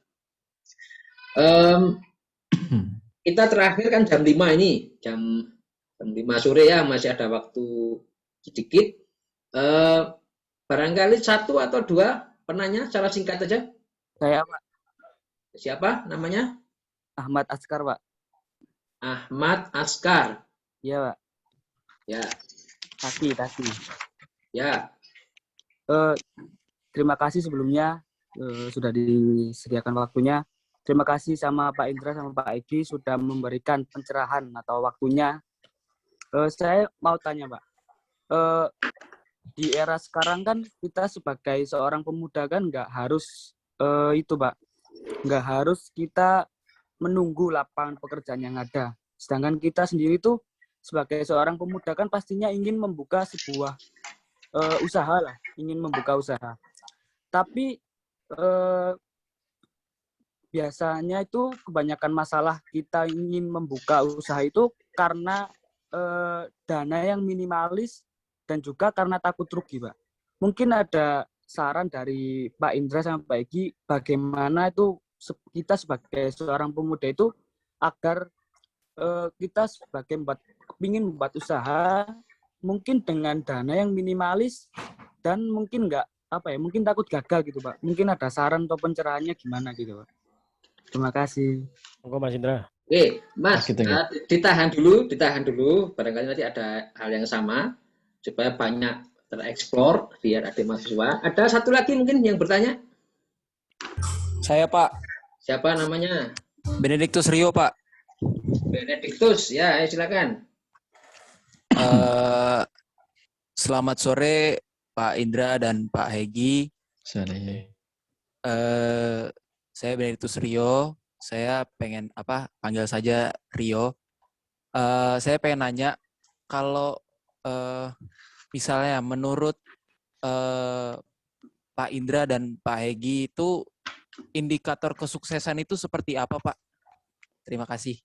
Kita terakhir kan jam 5 ini, jam 5 sore ya, masih ada waktu sedikit. Barangkali 1 atau 2 penanya secara singkat saja. Saya, Pak. Siapa namanya? Ahmad Askar, Pak. Ahmad Askar. Iya, Pak. Ya. Taki. Ya. Terima kasih sebelumnya sudah disediakan waktunya. Terima kasih sama Pak Indra sama Pak Egi sudah memberikan pencerahan atau waktunya. Saya mau tanya, Pak. Di era sekarang kan kita sebagai seorang pemuda kan nggak harus Pak. Nggak harus kita menunggu lapangan pekerjaan yang ada. Sedangkan kita sendiri tuh sebagai seorang pemuda kan pastinya ingin membuka sebuah usaha lah, ingin membuka usaha. Tapi biasanya itu kebanyakan masalah kita ingin membuka usaha itu karena dana yang minimalis dan juga karena takut rugi, Pak. Mungkin ada saran dari Pak Indra sama Pak Egi bagaimana itu kita sebagai seorang pemuda itu agar kita sebagai ingin membuat usaha mungkin dengan dana yang minimalis dan mungkin mungkin takut gagal gitu, Pak. Mungkin ada saran atau pencerahannya gimana gitu, Pak. Terima kasih. Monggo Mas Indra. Oke, Mas, ditahan dulu. Barangkali nanti ada hal yang sama supaya banyak tereksplor biar ada mahasiswa. Ada satu lagi mungkin yang bertanya? Saya, Pak. Siapa namanya? Benediktus Rio, Pak. Benediktus, ya, silakan. Selamat sore, Pak Indra dan Pak Hegi. Sore. Saya Benediktus Rio. Saya pengen panggil saja Rio. Saya pengen nanya, kalau misalnya menurut Pak Indra dan Pak Hegi itu indikator kesuksesan itu seperti apa, Pak? Terima kasih.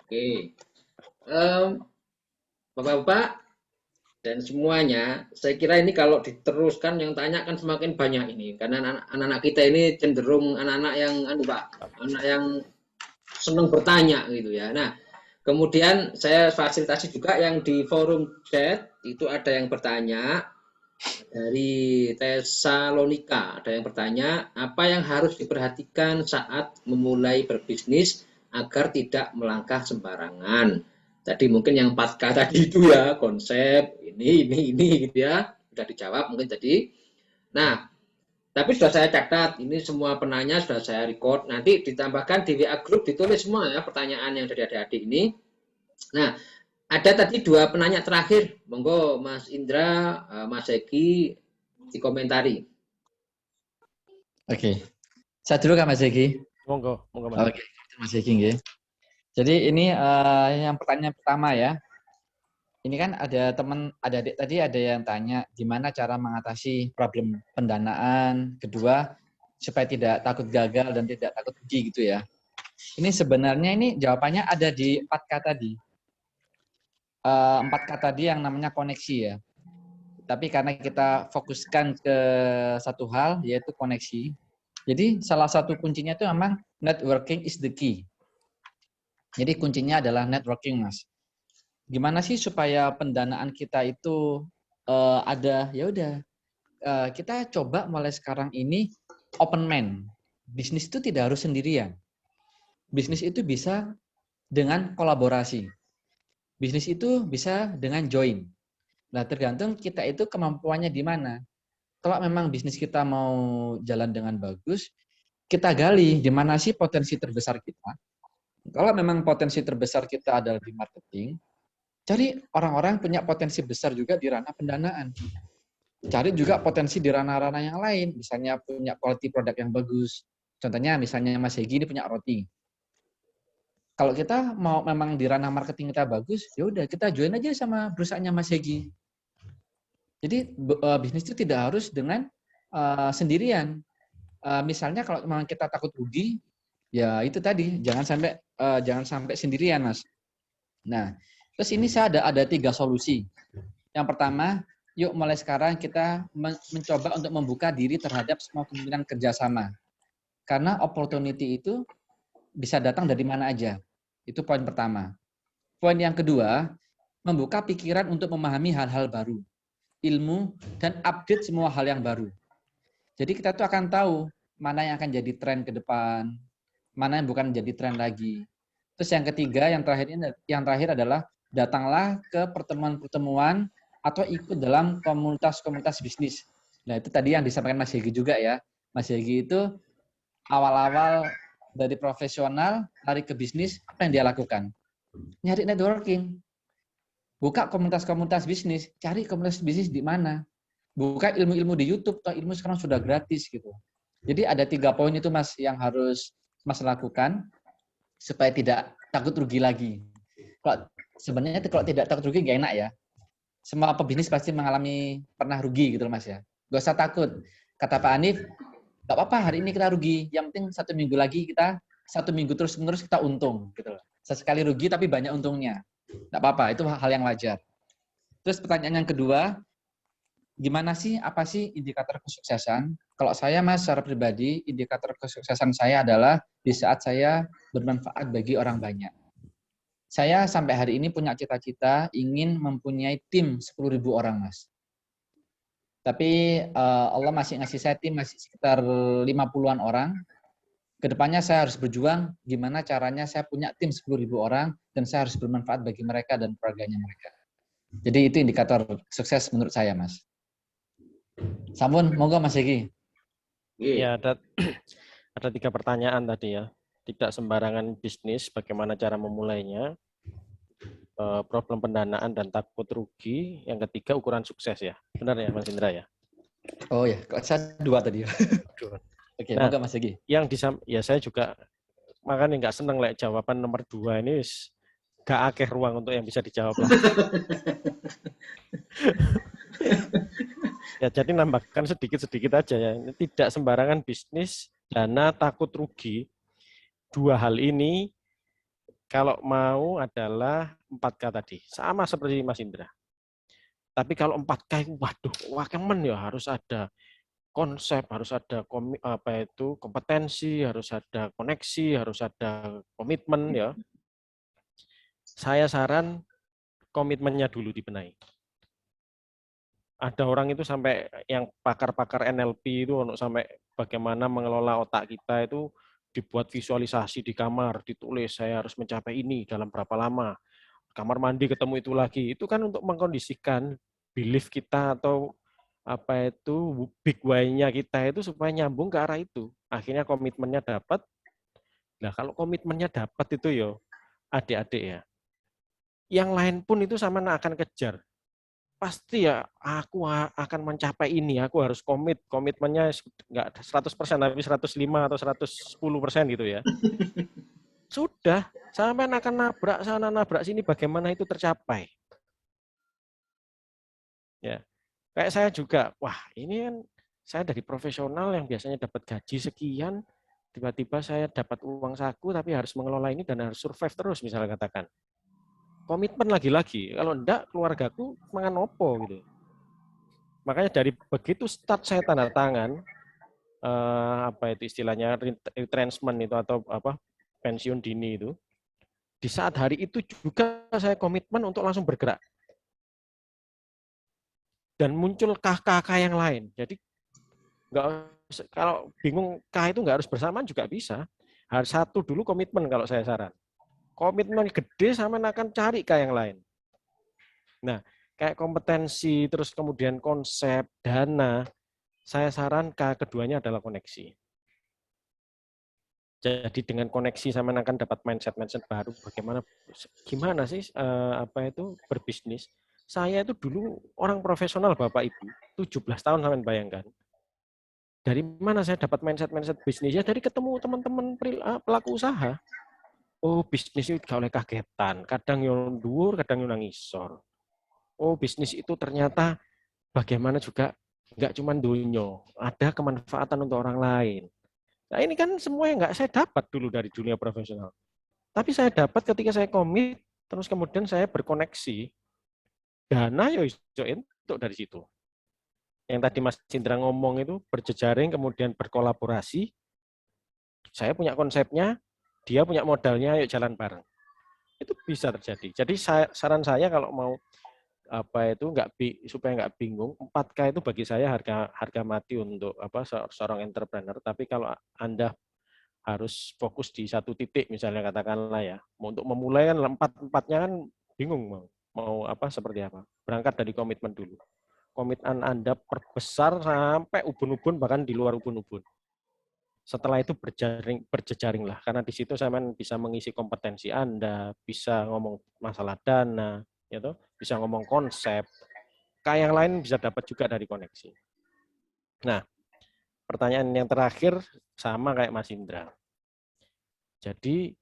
Oke. Bapak-bapak dan semuanya, saya kira ini kalau diteruskan yang tanya kan semakin banyak ini, karena anak-anak kita ini cenderung anak-anak yang anak yang senang bertanya gitu ya. Nah, kemudian saya fasilitasi juga yang di forum chat itu ada yang bertanya dari Tesalonika, ada yang bertanya apa yang harus diperhatikan saat memulai berbisnis agar tidak melangkah sembarangan. Tadi mungkin yang 4K tadi itu ya, konsep ini gitu ya, sudah dijawab mungkin tadi. Nah, tapi sudah saya catat, ini semua penanya sudah saya record, nanti ditambahkan di WA Group, ditulis semua ya pertanyaan yang dari adik-adik ini. Nah, ada tadi 2 penanya terakhir, monggo Mas Indra, Mas Egi dikomentari. Oke. Saya dulu kan Mas Egi. Monggo Mas. Oke, Mas Egi nggih. Jadi ini yang pertanyaan pertama ya. Ini kan ada adik tadi ada yang tanya gimana cara mengatasi problem pendanaan, kedua supaya tidak takut gagal dan tidak takut rugi gitu ya. Ini sebenarnya jawabannya ada di 4K tadi. 4K tadi yang namanya koneksi ya. Tapi karena kita fokuskan ke satu hal yaitu koneksi. Jadi salah satu kuncinya itu memang networking is the key. Jadi kuncinya adalah networking, Mas. Gimana sih supaya pendanaan kita itu ada? Ya udah, kita coba mulai sekarang ini open mind. Bisnis itu tidak harus sendirian. Bisnis itu bisa dengan kolaborasi. Bisnis itu bisa dengan join. Nah, tergantung kita itu kemampuannya di mana. Kalau memang bisnis kita mau jalan dengan bagus, kita gali di mana sih potensi terbesar kita. Kalau memang potensi terbesar kita adalah di marketing, cari orang-orang punya potensi besar juga di ranah pendanaan. Cari juga potensi di ranah-ranah yang lain, misalnya punya quality product yang bagus. Contohnya misalnya Mas Hegi ini punya roti. Kalau kita mau memang di ranah marketing kita bagus, ya udah kita join aja sama perusahaannya Mas Hegi. Jadi bisnis itu tidak harus dengan sendirian. Misalnya kalau memang kita takut rugi, ya itu tadi jangan sampai sendirian, Mas. Nah, terus ini saya ada 3 solusi. Yang pertama, yuk mulai sekarang kita mencoba untuk membuka diri terhadap semua kemungkinan kerjasama. Karena opportunity itu bisa datang dari mana aja. Itu poin pertama. Poin yang kedua, membuka pikiran untuk memahami hal-hal baru, ilmu, dan update semua hal yang baru. Jadi kita tuh akan tahu mana yang akan jadi tren ke depan, mana yang bukan jadi tren lagi. Terus yang ketiga, yang terakhir adalah datanglah ke pertemuan-pertemuan atau ikut dalam komunitas-komunitas bisnis. Nah, itu tadi yang disampaikan Mas Hegi juga ya. Mas Hegi itu awal-awal dari profesional, lari ke bisnis, apa yang dia lakukan? Nyari networking. Buka komunitas-komunitas bisnis, cari komunitas bisnis di mana. Buka ilmu-ilmu di YouTube, toh ilmu sekarang sudah gratis gitu. Jadi ada 3 poin itu Mas yang harus Mas lakukan supaya tidak takut rugi lagi. Sebenarnya kalau tidak takut rugi nggak enak ya. Semua pebisnis pasti pernah rugi gitu Mas ya. Gak usah takut. Kata Pak Hanif, nggak apa-apa hari ini kita rugi. Yang penting 1 minggu lagi 1 minggu terus-menerus kita untung gitu loh. Sesekali rugi tapi banyak untungnya. Nggak apa-apa, itu hal yang wajar. Terus pertanyaan yang kedua, gimana sih, apa sih indikator kesuksesan? Kalau saya Mas, secara pribadi, indikator kesuksesan saya adalah di saat saya bermanfaat bagi orang banyak. Saya sampai hari ini punya cita-cita ingin mempunyai tim 10.000 orang, Mas. Tapi Allah masih ngasih saya tim masih sekitar 50-an orang. Kedepannya saya harus berjuang gimana caranya saya punya tim 10.000 orang dan saya harus bermanfaat bagi mereka dan keluarganya mereka. Jadi itu indikator sukses menurut saya, Mas. Sampun, monggo Mas Hegi. Ya, ada 3 pertanyaan tadi ya. Tidak sembarangan bisnis, bagaimana cara memulainya, problem pendanaan dan takut rugi. Yang ketiga, ukuran sukses ya. Benar ya Mas Indra ya? Oh ya, kok saya 2 tadi. Oke, nah, monggo Mas Hegi. Ya saya juga makanya nggak seneng lah jawaban nomor 2 ini gak akeh ruang untuk yang bisa dijawab lah. Ya jadi nambahkan sedikit-sedikit aja ya. Tidak sembarangan bisnis, dana, takut rugi. 2 hal ini kalau mau adalah 4K tadi. Sama seperti Mas Indra. Tapi kalau 4K, waduh, wakemen ya harus ada konsep, harus ada kompetensi, harus ada koneksi, harus ada komitmen ya. Saya saran komitmennya dulu dibenahi. Ada orang itu sampai yang pakar-pakar NLP itu untuk sampai bagaimana mengelola otak kita itu dibuat visualisasi di kamar, ditulis saya harus mencapai ini dalam berapa lama. Kamar mandi ketemu itu lagi. Itu kan untuk mengkondisikan belief kita atau big why-nya kita itu supaya nyambung ke arah itu. Akhirnya komitmennya dapat. Nah, kalau komitmennya dapat itu ya adik-adik ya. Yang lain pun itu sama akan kejar. Pasti ya aku akan mencapai ini, aku harus komitmennya nggak 100% tapi 105 atau 110% gitu ya. Sudah, sampai akan nabrak sana nabrak sini bagaimana itu tercapai. Ya. Kayak saya juga, wah ini kan saya dari profesional yang biasanya dapat gaji sekian, tiba-tiba saya dapat uang saku tapi harus mengelola ini dan harus survive terus misalnya katakan. Komitmen lagi-lagi, kalau enggak keluargaku mangan opo gitu. Makanya dari begitu start saya tanda tangan, itu istilahnya retrenchment itu atau pensiun dini itu, di saat hari itu juga saya komitmen untuk langsung bergerak. dan muncul KK yang lain. Jadi kalau bingung K itu nggak harus bersamaan juga bisa. Harus satu dulu komitmen kalau saya saran. Komitmen gede sama akan cari K yang lain. Nah, kayak kompetensi, terus kemudian konsep, dana, saya saran K keduanya adalah koneksi. Jadi dengan koneksi sama akan dapat mindset baru. Gimana sih berbisnis? Saya itu dulu orang profesional Bapak Ibu, 17 tahun sampai bayangkan. Dari mana saya dapat mindset bisnisnya? Dari ketemu teman-teman pelaku usaha. Oh, bisnis itu gak oleh kagetan. Kadang yang dhuwur, kadang yang nangisor. Oh, bisnis itu ternyata bagaimana juga nggak cuma dunyo. Ada kemanfaatan untuk orang lain. Nah, ini kan semua yang nggak saya dapat dulu dari dunia profesional. Tapi saya dapat ketika saya komit, terus kemudian saya berkoneksi. Dana ya untuk dari situ. Yang tadi Mas Indra ngomong itu berjejaring, kemudian berkolaborasi. Saya punya konsepnya, dia punya modalnya, yuk jalan bareng. Itu bisa terjadi. Jadi saran saya kalau mau supaya nggak bingung, 4K itu bagi saya harga mati untuk seorang entrepreneur. Tapi kalau Anda harus fokus di satu titik, misalnya katakanlah ya, untuk memulai kan empatnya kan bingung mau seperti apa. Berangkat dari komitmen dulu. Komitmen Anda perbesar sampai ubun-ubun, bahkan di luar ubun-ubun. Setelah itu berjejaring lah, karena di situ saya bisa mengisi kompetensi Anda, bisa ngomong masalah dana, gitu, bisa ngomong konsep, kayak yang lain bisa dapat juga dari koneksi. Nah, pertanyaan yang terakhir sama kayak Mas Indra. Jadi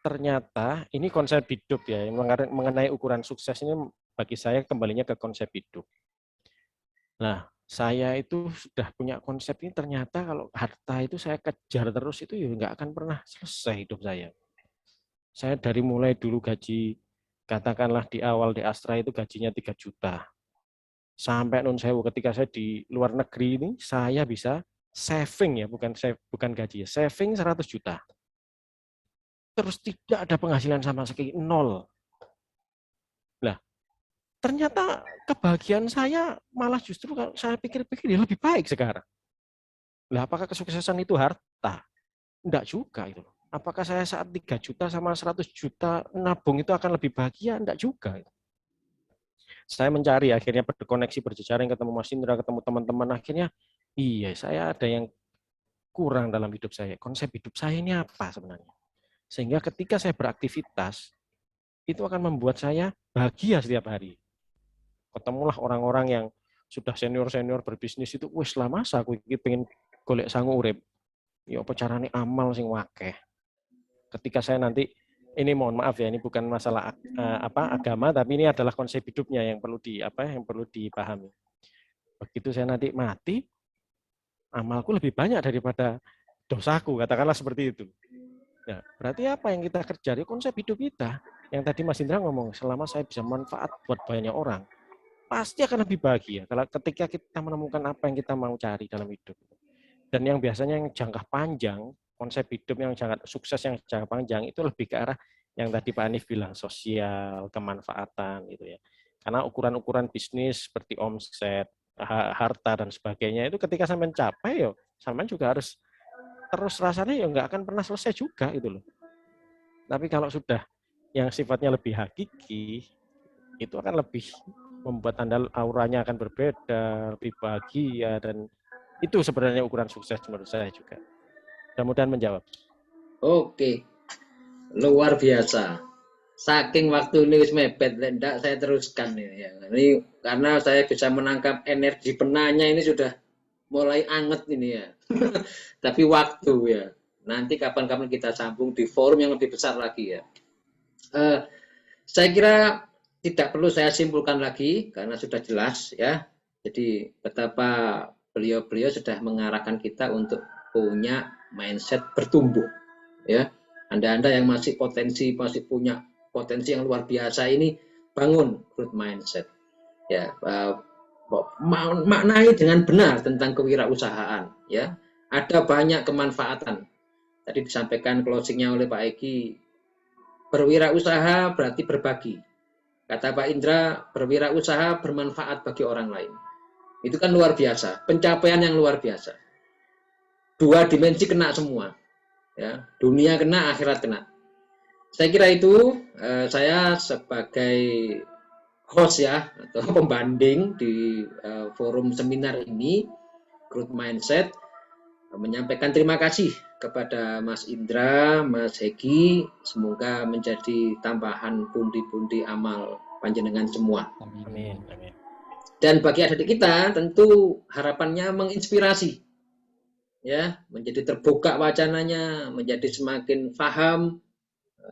ternyata ini konsep hidup ya, mengenai ukuran sukses ini bagi saya kembalinya ke konsep hidup. Nah, saya itu sudah punya konsep ini, ternyata kalau harta itu saya kejar terus itu ya nggak akan pernah selesai hidup saya. Saya dari mulai dulu gaji, katakanlah di awal di Astra itu gajinya 3 juta. Sampai nun sewu ketika saya di luar negeri ini, saya bisa saving ya, bukan gaji ya, saving 100 juta. Terus tidak ada penghasilan sama sekali, nol. Nah, ternyata kebahagiaan saya malah justru kalau saya pikir-pikir ya lebih baik sekarang. Lah, apakah kesuksesan itu harta? Enggak juga itu. Apakah saya saat 3 juta sama 100 juta nabung itu akan lebih bahagia? Enggak juga. Saya mencari, akhirnya berkoneksi, berjejaring, ketemu Mas Indra, ketemu teman-teman. Akhirnya, iya, saya ada yang kurang dalam hidup saya. Konsep hidup saya ini apa sebenarnya? Sehingga ketika saya beraktivitas, itu akan membuat saya bahagia setiap hari. Ketemulah orang-orang yang sudah senior-senior berbisnis itu, wis lah masa aku pengen golek sangu urip. Ya apa carane amal sing wakeh. Ketika saya nanti, ini mohon maaf ya, ini bukan masalah agama, tapi ini adalah konsep hidupnya yang perlu dipahami. Begitu saya nanti mati, amalku lebih banyak daripada dosaku, katakanlah seperti itu. Nah, berarti apa yang kita kerja? Konsep hidup kita. Yang tadi Mas Indra ngomong, selama saya bisa manfaat buat banyak orang, pasti akan lebih bahagia kalau ketika kita menemukan apa yang kita mau cari dalam hidup. Dan yang biasanya yang jangka panjang, konsep hidup yang sukses yang jangka panjang itu lebih ke arah yang tadi Pak Hanif bilang, sosial, kemanfaatan gitu ya. Karena ukuran-ukuran bisnis seperti omset, harta dan sebagainya itu ketika sampai mencapai, yo sampai juga harus terus rasanya ya nggak akan pernah selesai juga gitu loh. Tapi kalau sudah yang sifatnya lebih hakiki, itu akan lebih membuat Anda auranya akan berbeda, lebih bahagia, dan itu sebenarnya ukuran sukses menurut saya juga. Mudah-mudahan menjawab. Oke, luar biasa. Saking waktu ini wis mepet, enggak saya teruskan ya. Ini karena saya bisa menangkap energi penanya ini sudah mulai anget ini ya. Tapi waktu ya. Nanti kapan-kapan kita sambung di forum yang lebih besar lagi ya. Saya kira tidak perlu saya simpulkan lagi karena sudah jelas ya. Jadi betapa beliau-beliau sudah mengarahkan kita untuk punya mindset bertumbuh ya. Anda-anda yang masih punya potensi yang luar biasa ini, bangun growth mindset ya. Maknai dengan benar tentang kewirausahaan ya. Ada banyak kemanfaatan. Tadi disampaikan closingnya oleh Pak Egi, berwirausaha berarti berbagi. Kata Pak Indra, berwirausaha bermanfaat bagi orang lain. Itu kan luar biasa, pencapaian yang luar biasa. 2 dimensi kena semua. Ya, dunia kena, akhirat kena. Saya kira itu saya sebagai host ya atau pembanding di forum seminar ini Growth Mindset menyampaikan terima kasih kepada Mas Indra, Mas Hegi, semoga menjadi tambahan pundi-pundi amal panjenengan semua. Amin. Amin. Dan bagi adik kita tentu harapannya menginspirasi, ya, menjadi terbuka wacananya, menjadi semakin paham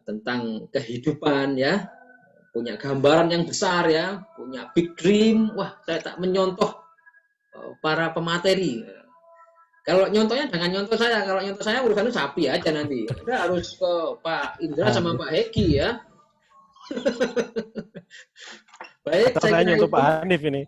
tentang kehidupan, ya, punya gambaran yang besar, ya, punya big dream. Wah, saya tak menyontoh para pemateri. Kalau nyontohnya jangan nyontoh saya. Kalau nyontoh saya urusannya sapi aja nanti. Anda harus ke Pak Indra sama Pak Hegi ya. Baik, saya nyontoh Pak Hanif ini.